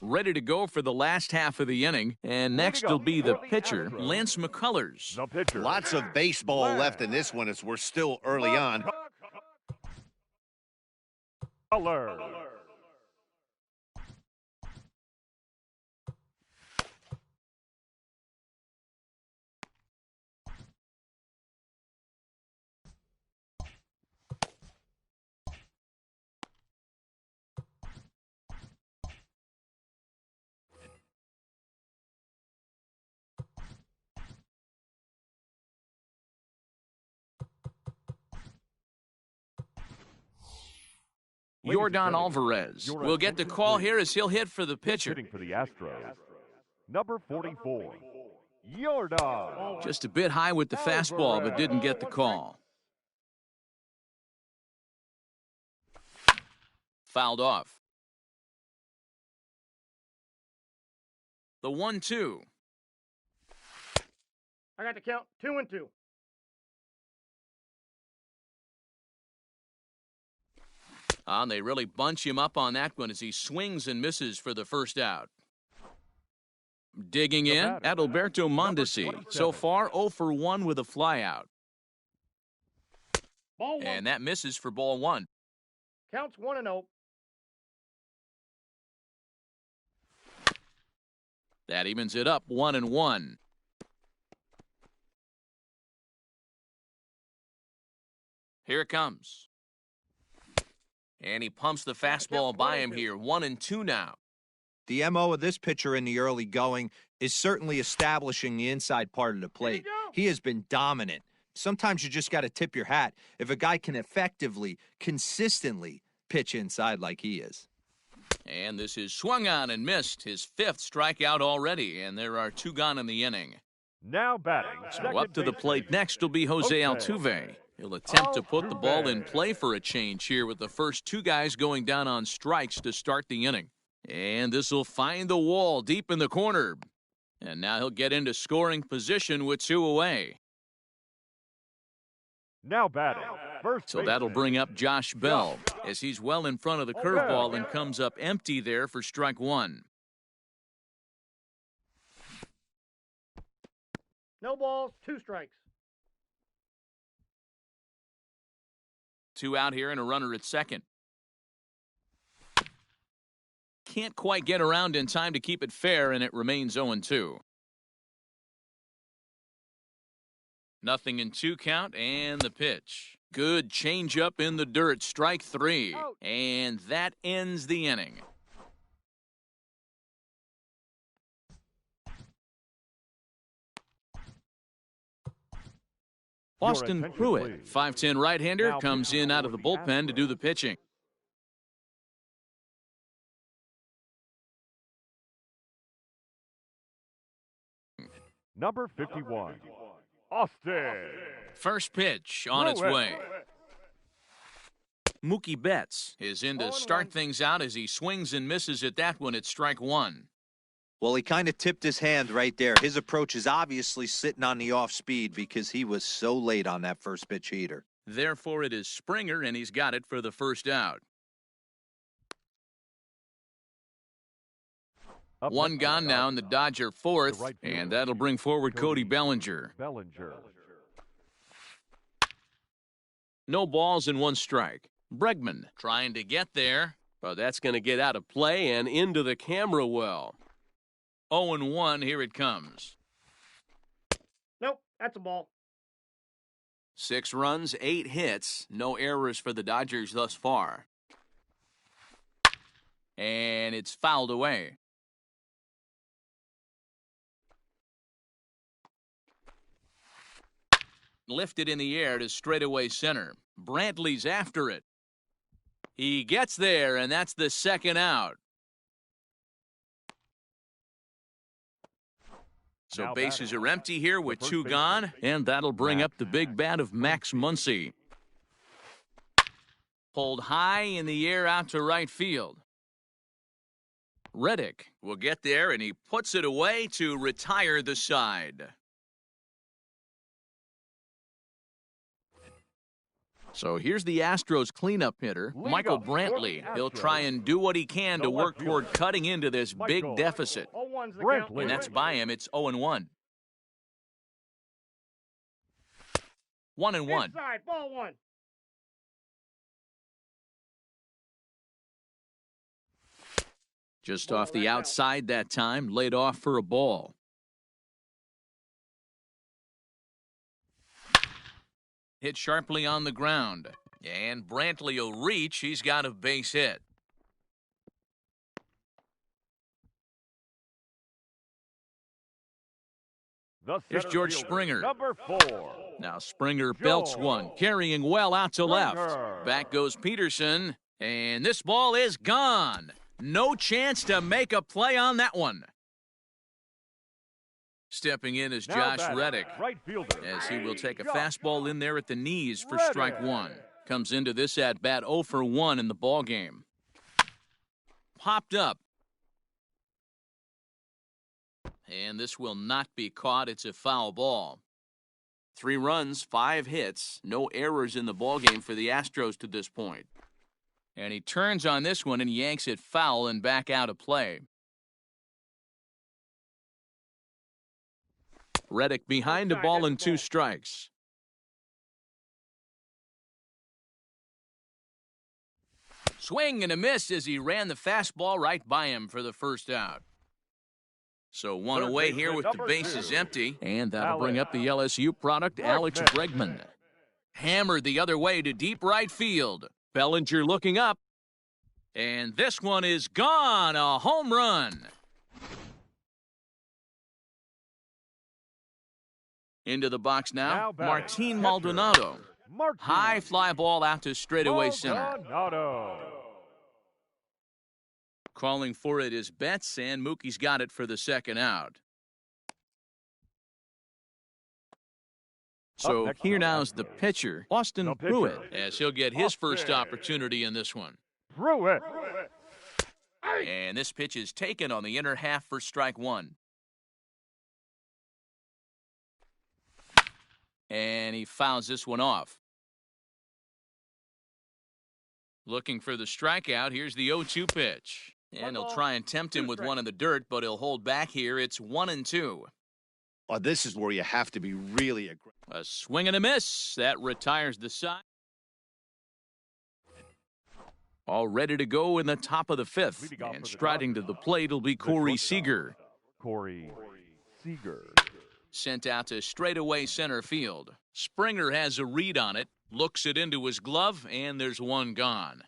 Ready to go for the last half of the inning, and next will be the pitcher, Lance McCullers. The pitcher. Lots of baseball left in this one as we're still early on. Color. Yordan Alvarez will get the call here as he'll hit for the pitcher. Hitting for the Astros. Number 44, Yordan. Just a bit high with the fastball, but didn't get the call. Fouled off. The 1-2. I got the count. 2-2. They really bunch him up on that one as he swings and misses for the first out. Digging in, Adalberto Mondesi. So far, 0 for 1 with a flyout. Ball 1. And that misses for ball 1. Counts 1-0. That evens it up 1-1. Here it comes. And he pumps the fastball by him here. 1-2 now. The MO of this pitcher in the early going is certainly establishing the inside part of the plate. He has been dominant. Sometimes you just got to tip your hat if a guy can effectively, consistently pitch inside like he is. And this is swung on and missed. His 5th strikeout already, and there are 2 gone in the inning. Now batting. So up to the plate next will be Jose Altuve. He'll attempt to put the ball in play for a change here with the first 2 guys going down on strikes to start the inning. And this will find the wall deep in the corner. And now he'll get into scoring position with 2 away. Now batting. First So that'll bring up Josh Bell as he's well in front of the curveball and comes up empty there for strike 1. No balls, 2 strikes. 2 out here and a runner at second. Can't quite get around in time to keep it fair, and it remains 0-2. Nothing in 2 count, and the pitch. Good changeup in the dirt, strike 3. And that ends the inning. Austin Pruitt, 5'10" right-hander, comes in out of the bullpen to do the pitching. Number 51, Austin. First pitch on its way. Mookie Betts is in to start things out as he swings and misses at that one at strike 1. Well, he kind of tipped his hand right there. His approach is obviously sitting on the off speed because he was so late on that first pitch heater. Therefore, it is Springer, and he's got it for the first out. 1 gone now in the Dodger 4th, and that'll bring forward Cody Bellinger. No balls and 1 strike. Bregman trying to get there. But that's going to get out of play and into the camera well. 0-1, here it comes. Nope, that's a ball. 6 runs, 8 hits. No errors for the Dodgers thus far. And it's fouled away. Lifted in the air to straightaway center. Brantley's after it. He gets there, and that's the 2nd out. So Now bases batting. are empty here with first two baseman, gone, and that'll bring Max up the big bat of Max Muncy. Pulled high in the air out to right field. Reddick will get there, and he puts it away to retire the side. So here's the Astros cleanup hitter, Leading Michael up for the Brantley. He'll Astros, try and do what he can the to work left fielder, toward cutting into this big Michael deficit. 0-1's the Brantley. count. And that's by him. It's 0-1. 1-1. Inside, ball one. Just Ball, off the that's out. outside that time, laid off for a ball. Hit sharply on the ground. And Brantley will reach. He's got a base hit. The Here's center George fielder, Springer. Number 4. Now Springer belts one, carrying well out to left. Springer. Back goes Peterson, and this ball is gone. No chance to make a play on that one. Stepping in is Now Josh batting, Reddick, right fielder, as he will take a Josh fastball in there at the knees for Reddick. strike one. Comes into this at-bat 0 for 1 in the ballgame. Popped up. And this will not be caught. It's a foul ball. 3 runs, 5 hits, no errors in the ballgame for the Astros to this point. And he turns on this one and yanks it foul and back out of play. Reddick behind the ball and 2 strikes. Swing and a miss as he ran the fastball right by him for the first out. So one Third away baseman, here with the number bases 2. empty. And that'll bring Alex up the LSU product, Alex Bregman. Hammered the other way to deep right field. Bellinger looking up. And this one is gone. A home run. Into the box now. Now batting, Martin catcher, Maldonado. Martin High fly ball out to straightaway center. Maldonado. Calling for it is Betts, and Mookie's got it for the second out. So next here up, now is the pitcher, Austin the pitcher, Pruitt, as he'll get his first Austin opportunity in this one. Pruitt. And this pitch is taken on the inner half for strike one. And he fouls this one off. Looking for the strikeout. Here's the 0-2 pitch. And he'll try and tempt him with one in the dirt, but he'll hold back here. It's 1-2. Oh, this is where you have to be really aggressive. A swing and a miss. That retires the side. All ready to go in the top of the 5th. Leading off And for the striding to the plate will be Corey Seager. Corey Seager. Sent out to straightaway center field. Springer has a read on it. Looks it into his glove, and there's one gone.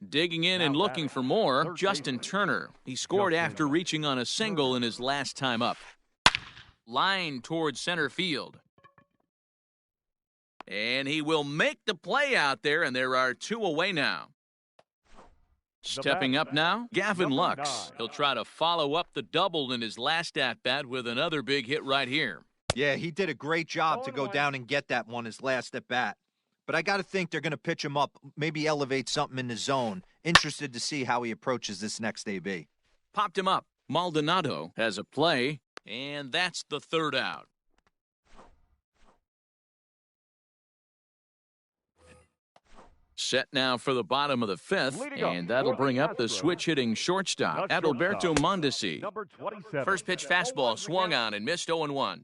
Digging in and looking for more, Justin Turner. He scored after reaching on a single in his last time up. Line towards center field. And he will make the play out there, and there are 2 away now. Stepping up now, Gavin Number Lux. 9. He'll try to follow up the double in his last at-bat with another big hit right here. Yeah, he did a great job to go 0-1. down and get that one his last at bat. But I got to think they're going to pitch him up, maybe elevate something in the zone. Interested to see how he approaches this next AB. Popped him up. Maldonado has a play, and that's the 3rd out. Set now for the bottom of the 5th, Leading up and that'll for bring the up the Astros, switch-hitting shortstop, the Adalberto shortstop, Mondesi. Number 27. First pitch fastball swung on and missed 0-1.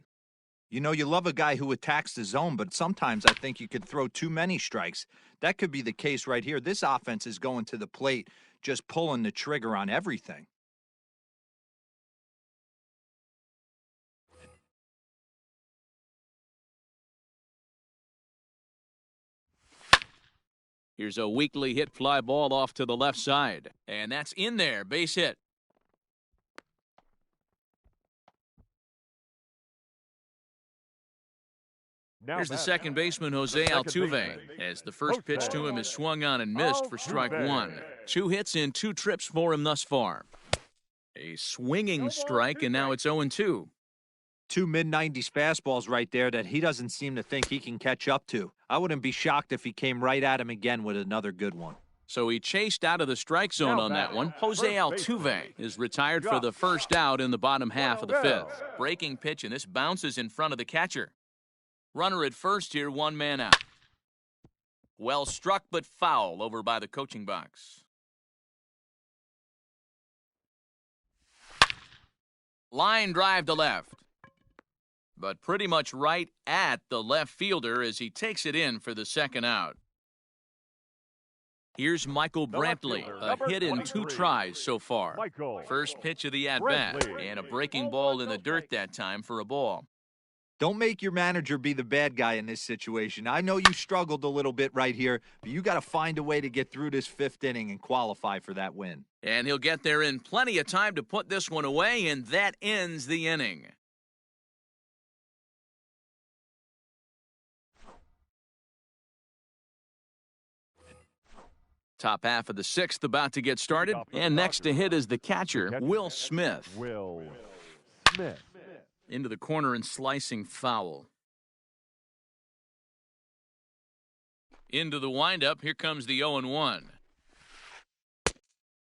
You know, you love a guy who attacks the zone, but sometimes I think you could throw too many strikes. That could be the case right here. This offense is going to the plate, just pulling the trigger on everything. Here's a weakly hit fly ball off to the left side, and that's in there, base hit. Now Here's the batting, second baseman, Jose second Altuve, baseman, as the first pitch to him is swung on and missed for strike Altuve. 1. 2 hits and 2 trips for him thus far. A swinging No ball, strike, 2 and now it's 0-2. Two mid-90s fastballs right there that he doesn't seem to think he can catch up to. I wouldn't be shocked if he came right at him again with another good one. So he chased out of the strike zone on that one. Jose Altuve is retired for the first out in the bottom half of the fifth. Breaking pitch, and this bounces in front of the catcher. Runner at first here, 1 man out. Well struck, but foul over by the coaching box. Line drive to left, but pretty much right at the left fielder as he takes it in for the second out. Here's Michael Brantley, a hit in 2 tries so far. First pitch of the at-bat, and a breaking ball in the dirt that time for a ball. Don't make your manager be the bad guy in this situation. I know you struggled a little bit right here, but you got to find a way to get through this 5th inning and qualify for that win. And he'll get there in plenty of time to put this one away, and that ends the inning. Top half of the 6th about to get started, and next to hit is the catcher, Will Smith. Will Smith. Into the corner and slicing foul. Into the windup, here comes the 0-1.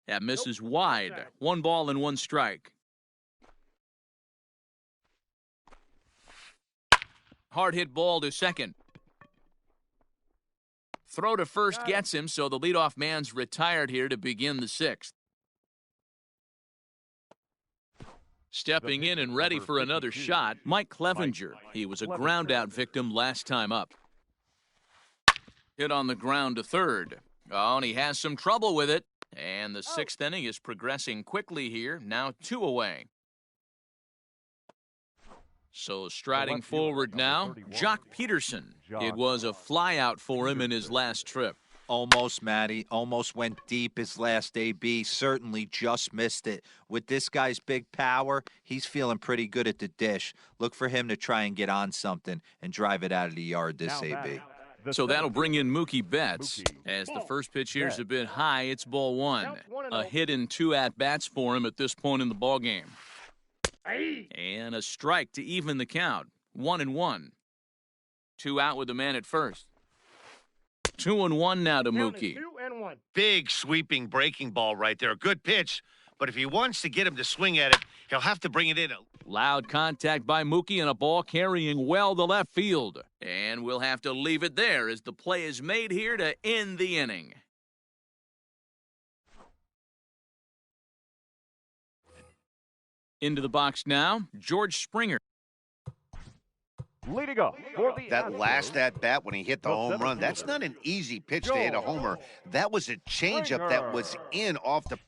That misses wide. 1 ball and 1 strike. Hard hit ball to second. Throw to first gets him, so the leadoff man's retired here to begin the 6th. Stepping in and ready for another shot, Mike Clevenger. He was a ground-out victim last time up. Hit on the ground to third. Oh, and he has some trouble with it. And the 6th inning is progressing quickly here, now 2 away. So striding forward now, Jock Peterson. It was a flyout for him in his last trip. Almost, Matty. Almost went deep his last AB. Certainly just missed it. With this guy's big power, he's feeling pretty good at the dish. Look for him to try and get on something and drive it out of the yard this AB. So that'll bring in Mookie Betts. As the first pitch here is a bit high, it's ball 1. A hit in 2 at-bats for him at this point in the ballgame. And a strike to even the count. 1-1. 2 out with the man at first. 2-1 now to Mookie. 2-1. Big sweeping breaking ball right there. Good pitch, but if he wants to get him to swing at it, he'll have to bring it in. Loud contact by Mookie and a ball carrying well to left field. And we'll have to leave it there as the play is made here to end the inning. Into the box now, George Springer. Leading up for the That last at-bat when he hit the home run, that's not an easy pitch to hit a homer. That was a changeup that was in off the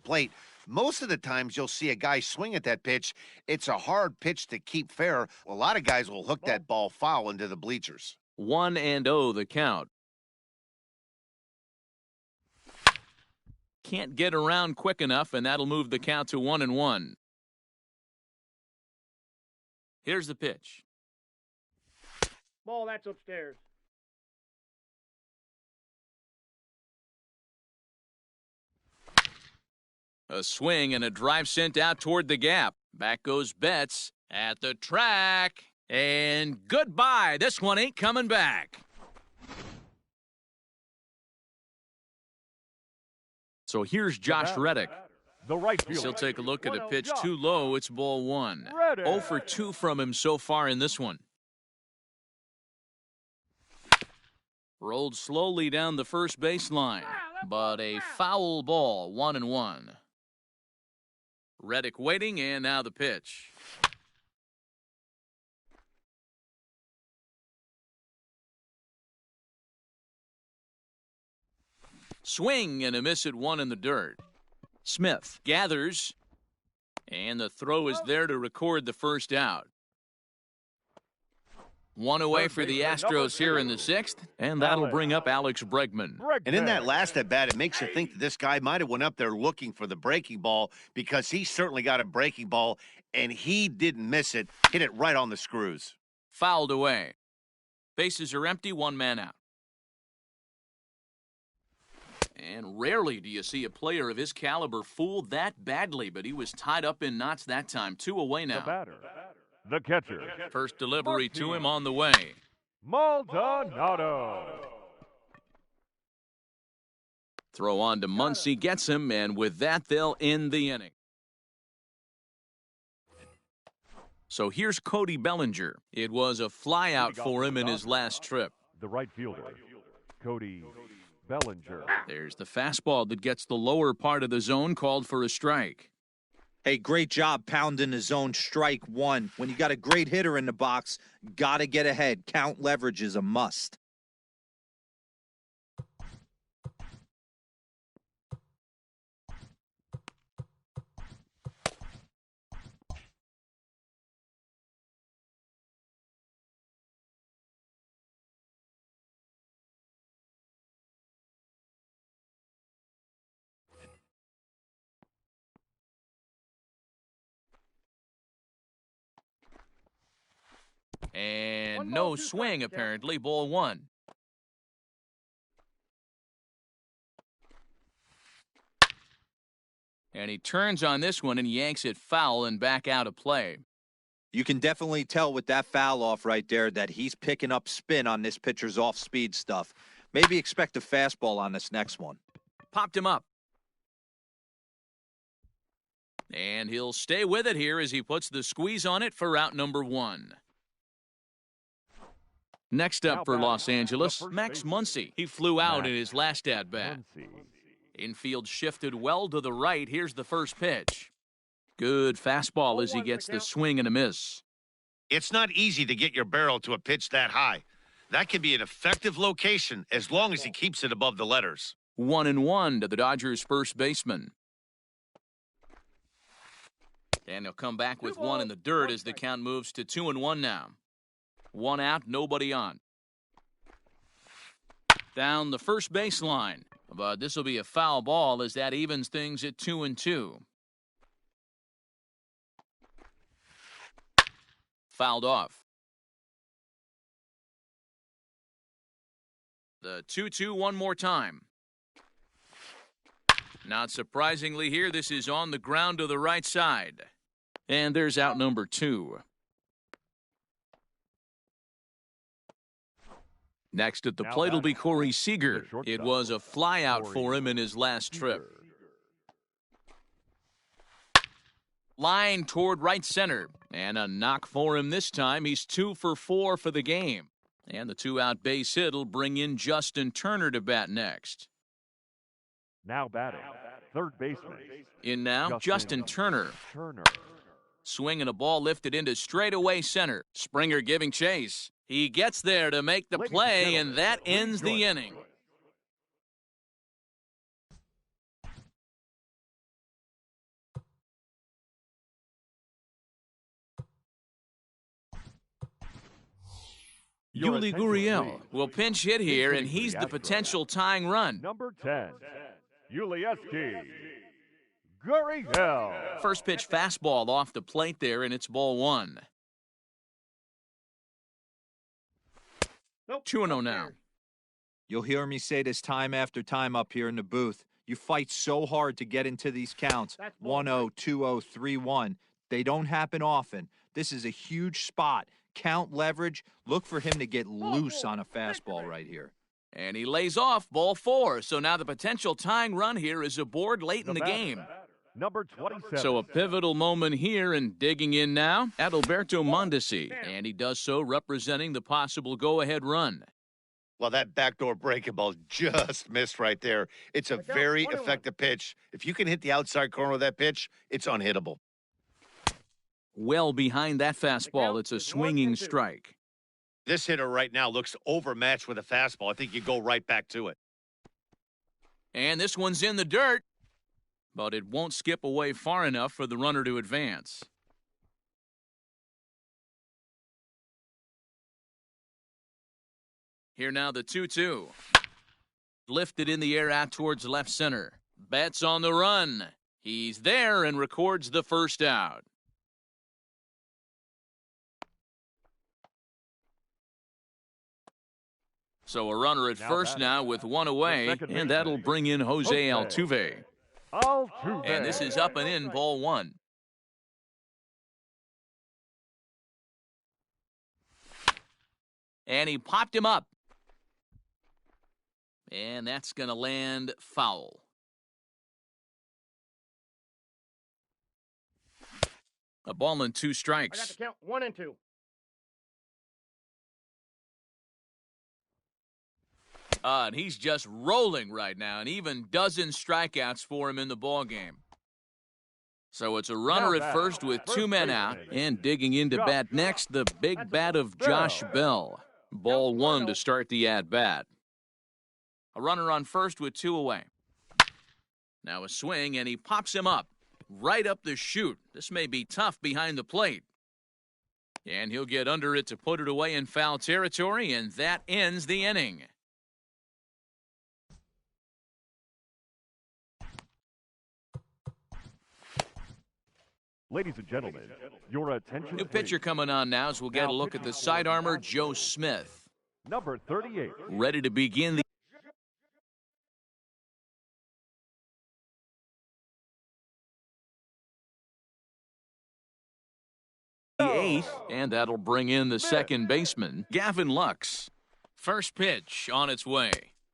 plate. Most of the times you'll see a guy swing at that pitch. It's a hard pitch to keep fair. A lot of guys will hook that ball foul into the bleachers. 1-0 the count. Can't get around quick enough, and that'll move the count to 1-1. Here's the pitch. Ball, that's upstairs. A swing and a drive sent out toward the gap. Back goes Betts at the track. And goodbye. This one ain't coming back. So here's Josh Reddick. the right He'll fielder. take a look at a pitch too low. It's ball 1. 0 for 2 from him so far in this one. Rolled slowly down the first baseline, but a foul ball, 1-1. Reddick waiting, and now the pitch. Swing and a miss at 1 in the dirt. Smith gathers, and the throw is there to record the first out. 1 away for the Astros here in the 6th, and that'll bring up Alex Bregman. And in that last at bat, it makes you think that this guy might have went up there looking for the breaking ball, because he certainly got a breaking ball, and he didn't miss it. Hit it right on the screws. Fouled away. Bases are empty, 1 man out. And rarely do you see a player of his caliber fooled that badly, but he was tied up in knots that time. 2 away The now. batter, the catcher, First delivery to him on the way. Maldonado. Throw on to Muncy, gets him, and with that, they'll end the inning. So here's Cody Bellinger. It was a flyout for him in his last trip. The right fielder, Cody Bellinger. There's the fastball that gets the lower part of the zone, called for a strike. Hey, great job pounding the zone. Strike one. When you got a great hitter in the box, got to get ahead. Count leverage is a must. And no swing, apparently. Ball one. And he turns on this one and yanks it foul and back out of play. You can definitely tell with that foul off right there that he's picking up spin on this pitcher's off-speed stuff. Maybe expect a fastball on this next one. Popped him up. And he'll stay with it here as he puts the squeeze on it for out number one. Next up for Los Angeles, Max Muncy. He flew out in his last at-bat. Infield shifted well to the right. Here's the first pitch. Good fastball as he gets the swing and a miss. It's not easy to get your barrel to a pitch that high. That can be an effective location as long as he keeps it above the letters. 1-1 to the Dodgers' first baseman. And he'll come back with one in the dirt as the count moves to 2-1 now. One out, nobody on. Down the first baseline. But this will be a foul ball as that evens things at 2-2. Fouled off. The 2-2 one more time. Not surprisingly here, this is on the ground to the right side. And there's out number two. Next at the plate will be Corey Seager. It was a flyout for him in his last trip. Line toward right center. And a knock for him this time. He's 2 for 4 for the game. And the 2-out base hit will bring in Justin Turner to bat next. Now batting, third baseman. In now, Justin Turner. Swinging a ball lifted into straightaway center. Springer giving chase. He gets there to make the play, and that ends the inning. Yuli Gurriel will pinch hit here, and he's the potential tying run. Number 10, Yuli Gurriel. First pitch fastball off the plate there, and it's ball one. 2-0 now. You'll hear me say this time after time up here in the booth. You fight so hard to get into these counts. 1-0, 2-0, 3-1. They don't happen often. This is a huge spot. Count leverage. Look for him to get loose on a fastball right here. And he lays off ball four. So now the potential tying run here is aboard late in the game. Number 27. So a pivotal moment here, and digging in now, Adalberto Mondesi. And he does so representing the possible go-ahead run. Well, that backdoor breaking ball just missed right there. It's a very effective pitch. If you can hit the outside corner of that pitch, it's unhittable. Well behind that fastball, it's a swinging strike. This hitter right now looks overmatched with a fastball. I think you go right back to it. And this one's in the dirt, but it won't skip away far enough for the runner to advance. Here now the 2-2. Lifted in the air out towards left center. Betts on the run. He's there and records the first out. So a runner at first now with one away, and that'll bring in Jose Altuve. And this is up and in, ball one. And he popped him up. And that's going to land foul. A ball and 2 strikes. I got the count 1 and 2. And he's just rolling right now, and even dozen strikeouts for him in the ballgame. So it's a runner at first with 2 men out, and digging into bat next, the big bat of Josh Bell. Ball 1 to start the at-bat. A runner on first with 2 away. Now a swing, and he pops him up. Right up the chute. This may be tough behind the plate. And he'll get under it to put it away in foul territory, and that ends the inning. Ladies and gentlemen, your attention. New pitcher coming on now as we'll get a look at the side armor, Joe Smith. Number 38. Ready to begin the eighth, and that'll bring in the second baseman, Gavin Lux. First pitch on its way.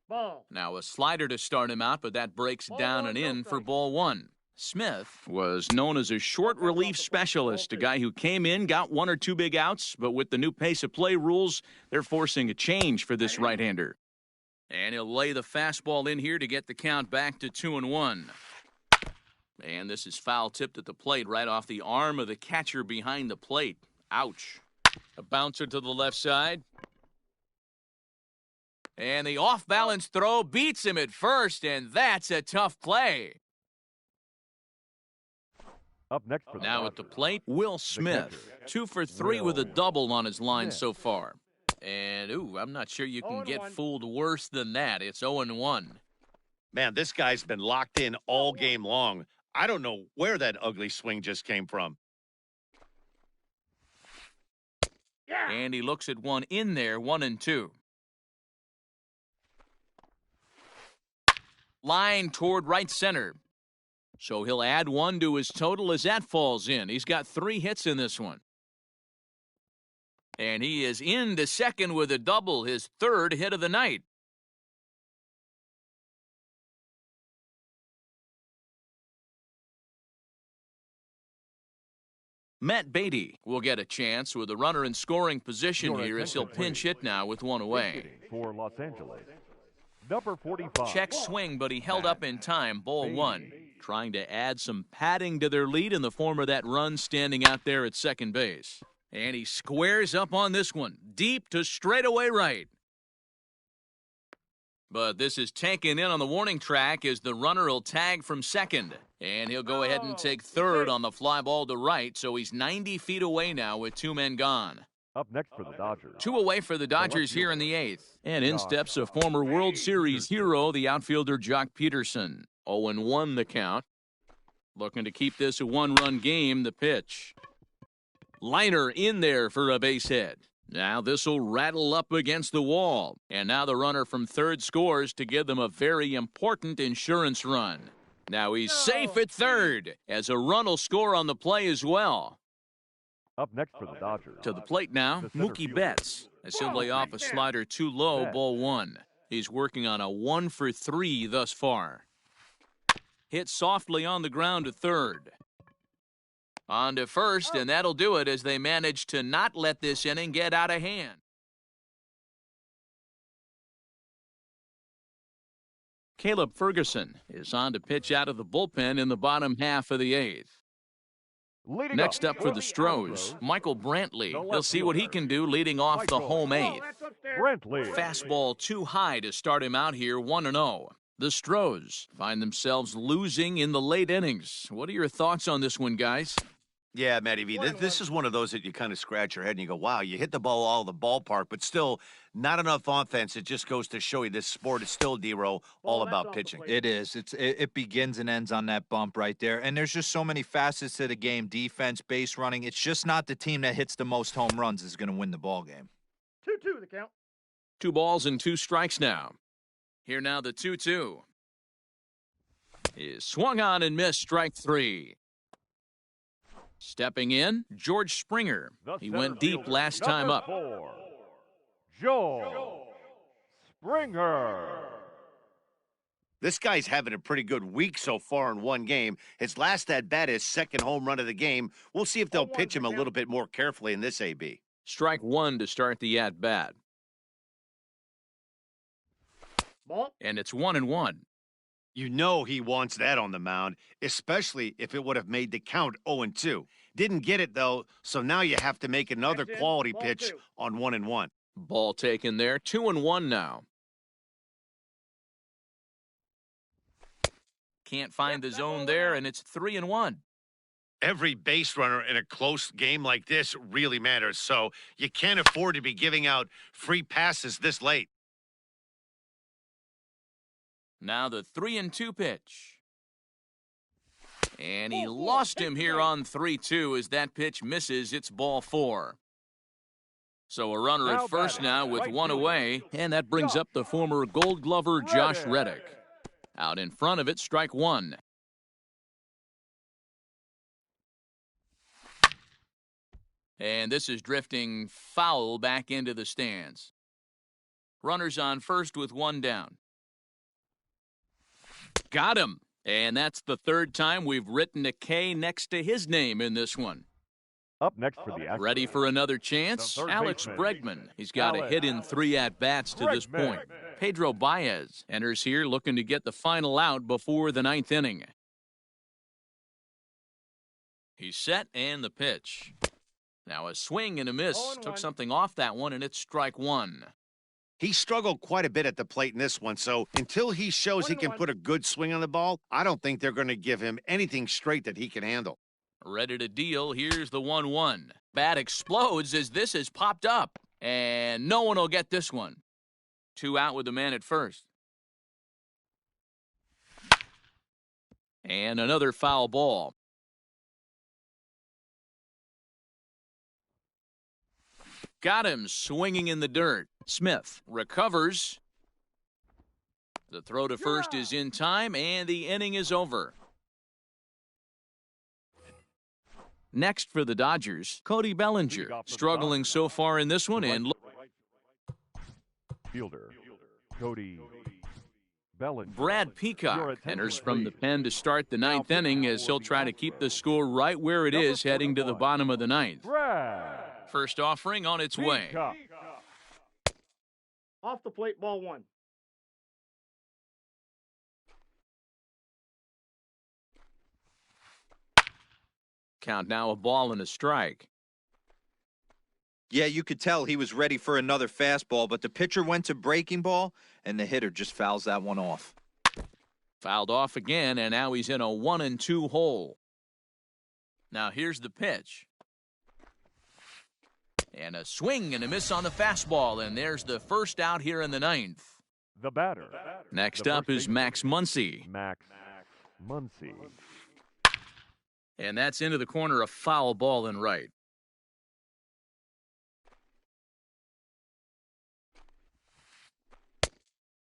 Ball. Now a slider to start him out, but that breaks down and in for ball 1. Smith was known as a short relief specialist, a guy who came in, got 1 or 2 big outs, but with the new pace of play rules, they're forcing a change for this right-hander. And he'll lay the fastball in here to get the count back to 2-1. And this is foul tipped at the plate right off the arm of the catcher behind the plate. Ouch. A bouncer to the left side. And the off-balance throw beats him at first, and that's a tough play. Up next for the Now at the plate, Will Smith. 2 for 3 with a double on his line so far. And, I'm not sure you can get fooled worse than that. It's 0-1. Man, this guy's been locked in all game long. I don't know where that ugly swing just came from. Yeah. And he looks at one in there, 1-2. Line toward right center. So he'll add 1 to his total as that falls in. He's got 3 hits in this one. And he is into second with a double, his 3rd hit of the night. Matt Beatty will get a chance with a runner in scoring position here as he'll pinch hit now with 1 away. For Los Angeles, number 45. Check swing, but he held up in time, ball 1. Trying to add some padding to their lead in the form of that run standing out there at second base. And he squares up on this one, deep to straightaway right. But this is taken in on the warning track as the runner will tag from second. And he'll go ahead and take third on the fly ball to right, so he's 90 feet away now with 2 men gone. Up next for the Dodgers. 2 away for the Dodgers here in the 8th. And in steps a former World Series hero, the outfielder Jock Peterson. 0-1 the count. Looking to keep this a 1-run game, the pitch. Liner in there for a base hit. Now this will rattle up against the wall. And now the runner from third scores to give them a very important insurance run. Now he's safe at third as a run will score on the play as well. Up next for the Dodgers. To the plate now, Mookie Betts. As he'll lay off a slider too low, ball 1. He's working on a 1 for 3 thus far. Hit softly on the ground to third. On to first, and that'll do it as they manage to not let this inning get out of hand. Caleb Ferguson is on to pitch out of the bullpen in the bottom half of the 8th. Next up for the Stros, Michael Brantley. He'll see what he can do leading off the home 8th. Brantley. Fastball too high to start him out here, 1-0. The Stros find themselves losing in the late innings. What are your thoughts on this one, guys? Yeah, Matty V, this is one of those that you kind of scratch your head and you go, wow, you hit the ball all the ballpark, but still not enough offense. It just goes to show you this sport is still, D-Row, all about pitching. It is. It begins and ends on that bump right there. And there's just so many facets to the game, defense, base running. It's just not the team that hits the most home runs is going to win the ball game. 2-2 the count. 2 balls and 2 strikes now. Here now the 2-2. Is swung on and missed, strike 3. Stepping in, George Springer. The He center went deep fielder, last time number up. 4, Joe Springer. This guy's having a pretty good week so far in one game. His last at-bat is second home run of the game. We'll see if they'll pitch him a little bit more carefully in this AB. Strike 1 to start the at-bat. Ball. And it's 1-1. You know he wants that on the mound, especially if it would have made the count 0-2. Didn't get it, though, so now you have to make another That's it. quality Ball pitch 2. on 1-1. Ball taken there, 2-1 now. Can't find the zone there, and it's 3-1. Every base runner in a close game like this really matters, so you can't afford to be giving out free passes this late. Now the 3-2 pitch. And he lost him here on 3-2 as that pitch misses. It's ball 4. So a runner Now at first batting, now with right 1 fielder, away, and that brings up the former Gold Glover Josh Reddick. Out in front of it, strike 1. And this is drifting foul back into the stands. Runners on first with 1 down. Got him. And that's the 3rd time we've written a K next to his name in this one. Up next for the Astros. Ready for another chance? The third Alex baseman. Bregman. He's got a Alex hit in 3 at-bats to this Bregman. point. Pedro Baez enters here looking to get the final out before the 9th inning. He's set and the pitch. Now a swing and a miss. 0-1. Took something off that one, and it's strike 1. He struggled quite a bit at the plate in this one, so until he shows he can 1-1. put a good swing on the ball, I don't think they're going to give him anything straight that he can handle. Ready to deal. Here's the 1-1. Bat explodes as this has popped up. And no one will get this one. 2 out with the man at first. And another foul ball. Got him swinging in the dirt. Smith recovers. The throw to first is in time, and the inning is over. Next for the Dodgers, Cody Bellinger, struggling so far in this one, and Fielder Cody Bellinger. Brad Peacock enters from the pen to start the 9th inning as he'll try to keep the score right where it is heading to the bottom of the 9th. Brad First offering on its way. Peacock. Off the plate, ball 1. Count now a ball and a strike. Yeah, you could tell he was ready for another fastball, but the pitcher went to breaking ball, and the hitter just fouls that one off. Fouled off again, and now he's in a 1-2 hole. Now here's the pitch. And a swing and a miss on the fastball, and there's the first out here in the 9th. The batter. Next The up first is baseman, Max Muncy. Max Muncy. And that's into the corner, a foul ball and right.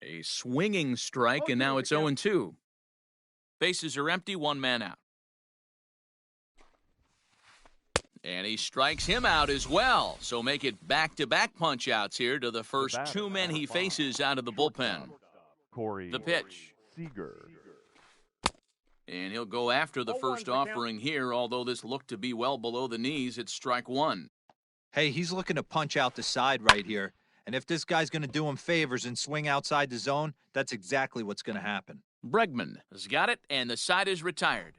A swinging strike, and now it's 0-2. Bases are empty, 1 man out. And he strikes him out as well. So make it back-to-back punch-outs here to the first 2 men he faces out of the bullpen. Corey The pitch. Seager. And he'll go after the 0-1's first the count. offering here, although this looked to be well below the knees. It's strike 1. Hey, he's looking to punch out the side right here. And if this guy's going to do him favors and swing outside the zone, that's exactly what's going to happen. Bregman has got it, and the side is retired.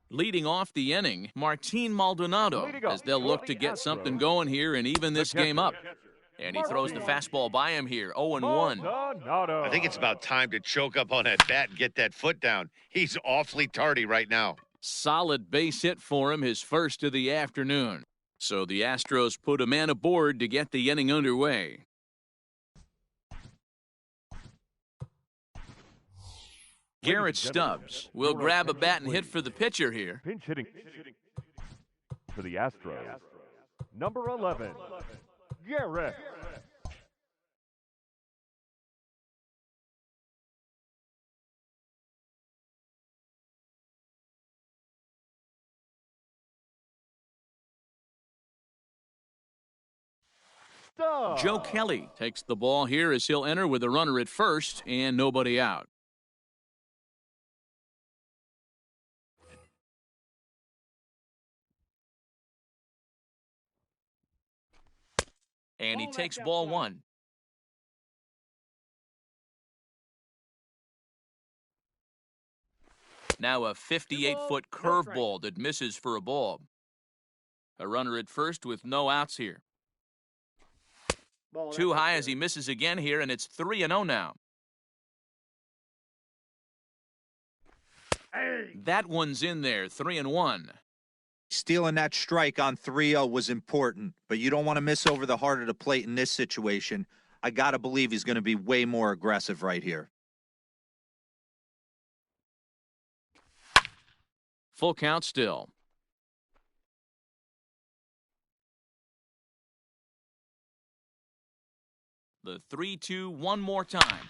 Leading off the inning, Martin Maldonado, Leading off as they'll look to get something going here and even this game up. And he throws the fastball by him here, 0-1. Maldonado. I think it's about time to choke up on that bat and get that foot down. He's awfully tardy right now. Solid base hit for him, his first of the afternoon. So the Astros put a man aboard to get the inning underway. Garrett Stubbs will grab a bat and hit for the pitcher here. Pinch hitting for the Astros. Number 11, Garrett. Joe Kelly takes the ball here as he'll enter with a runner at first and nobody out. And he takes ball one. Now a 58-foot curveball that misses for a ball. A runner at first with no outs here. Too high as he misses again here, and it's 3-0 now. That one's in there, 3-1. Stealing that strike on 3-0 was important, but you don't want to miss over the heart of the plate in this situation. I got to believe he's going to be way more aggressive right here. Full count still. The 3-2 one more time.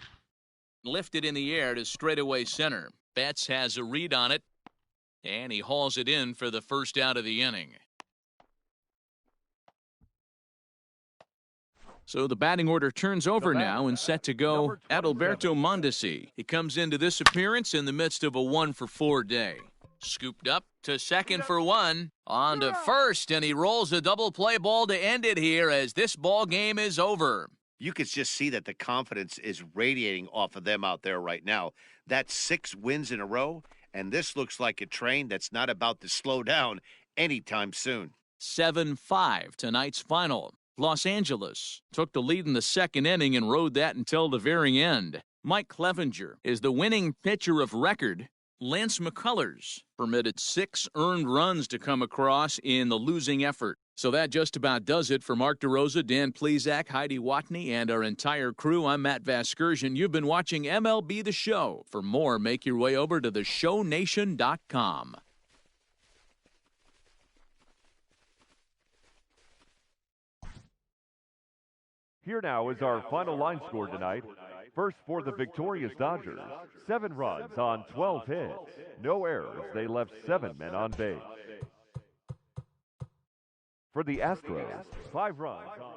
Lifted in the air to straightaway center. Betts has a read on it, and he hauls it in for the first out of the inning. So the batting order turns over now and set to go Adalberto Mondesi. He comes into this appearance in the midst of a 1-for-4 day. Scooped up to second for one. On to first, and he rolls a double play ball to end it here as this ball game is over. You could just see that the confidence is radiating off of them out there right now. That's 6 wins in a row, and this looks like a train that's not about to slow down anytime soon. 7-5 tonight's final. Los Angeles took the lead in the second inning and rode that until the very end. Mike Clevenger is the winning pitcher of record. Lance McCullers permitted 6 earned runs to come across in the losing effort. So that just about does it for Mark DeRosa, Dan Plesac, Heidi Watney, and our entire crew. I'm Matt Vasgersian. You've been watching MLB The Show. For more, make your way over to theshownation.com. Here now is our final line score tonight. First for the victorious Dodgers, 7 runs on 12 hits. No errors. They left 7 men on base. For the Astros, 5 runs on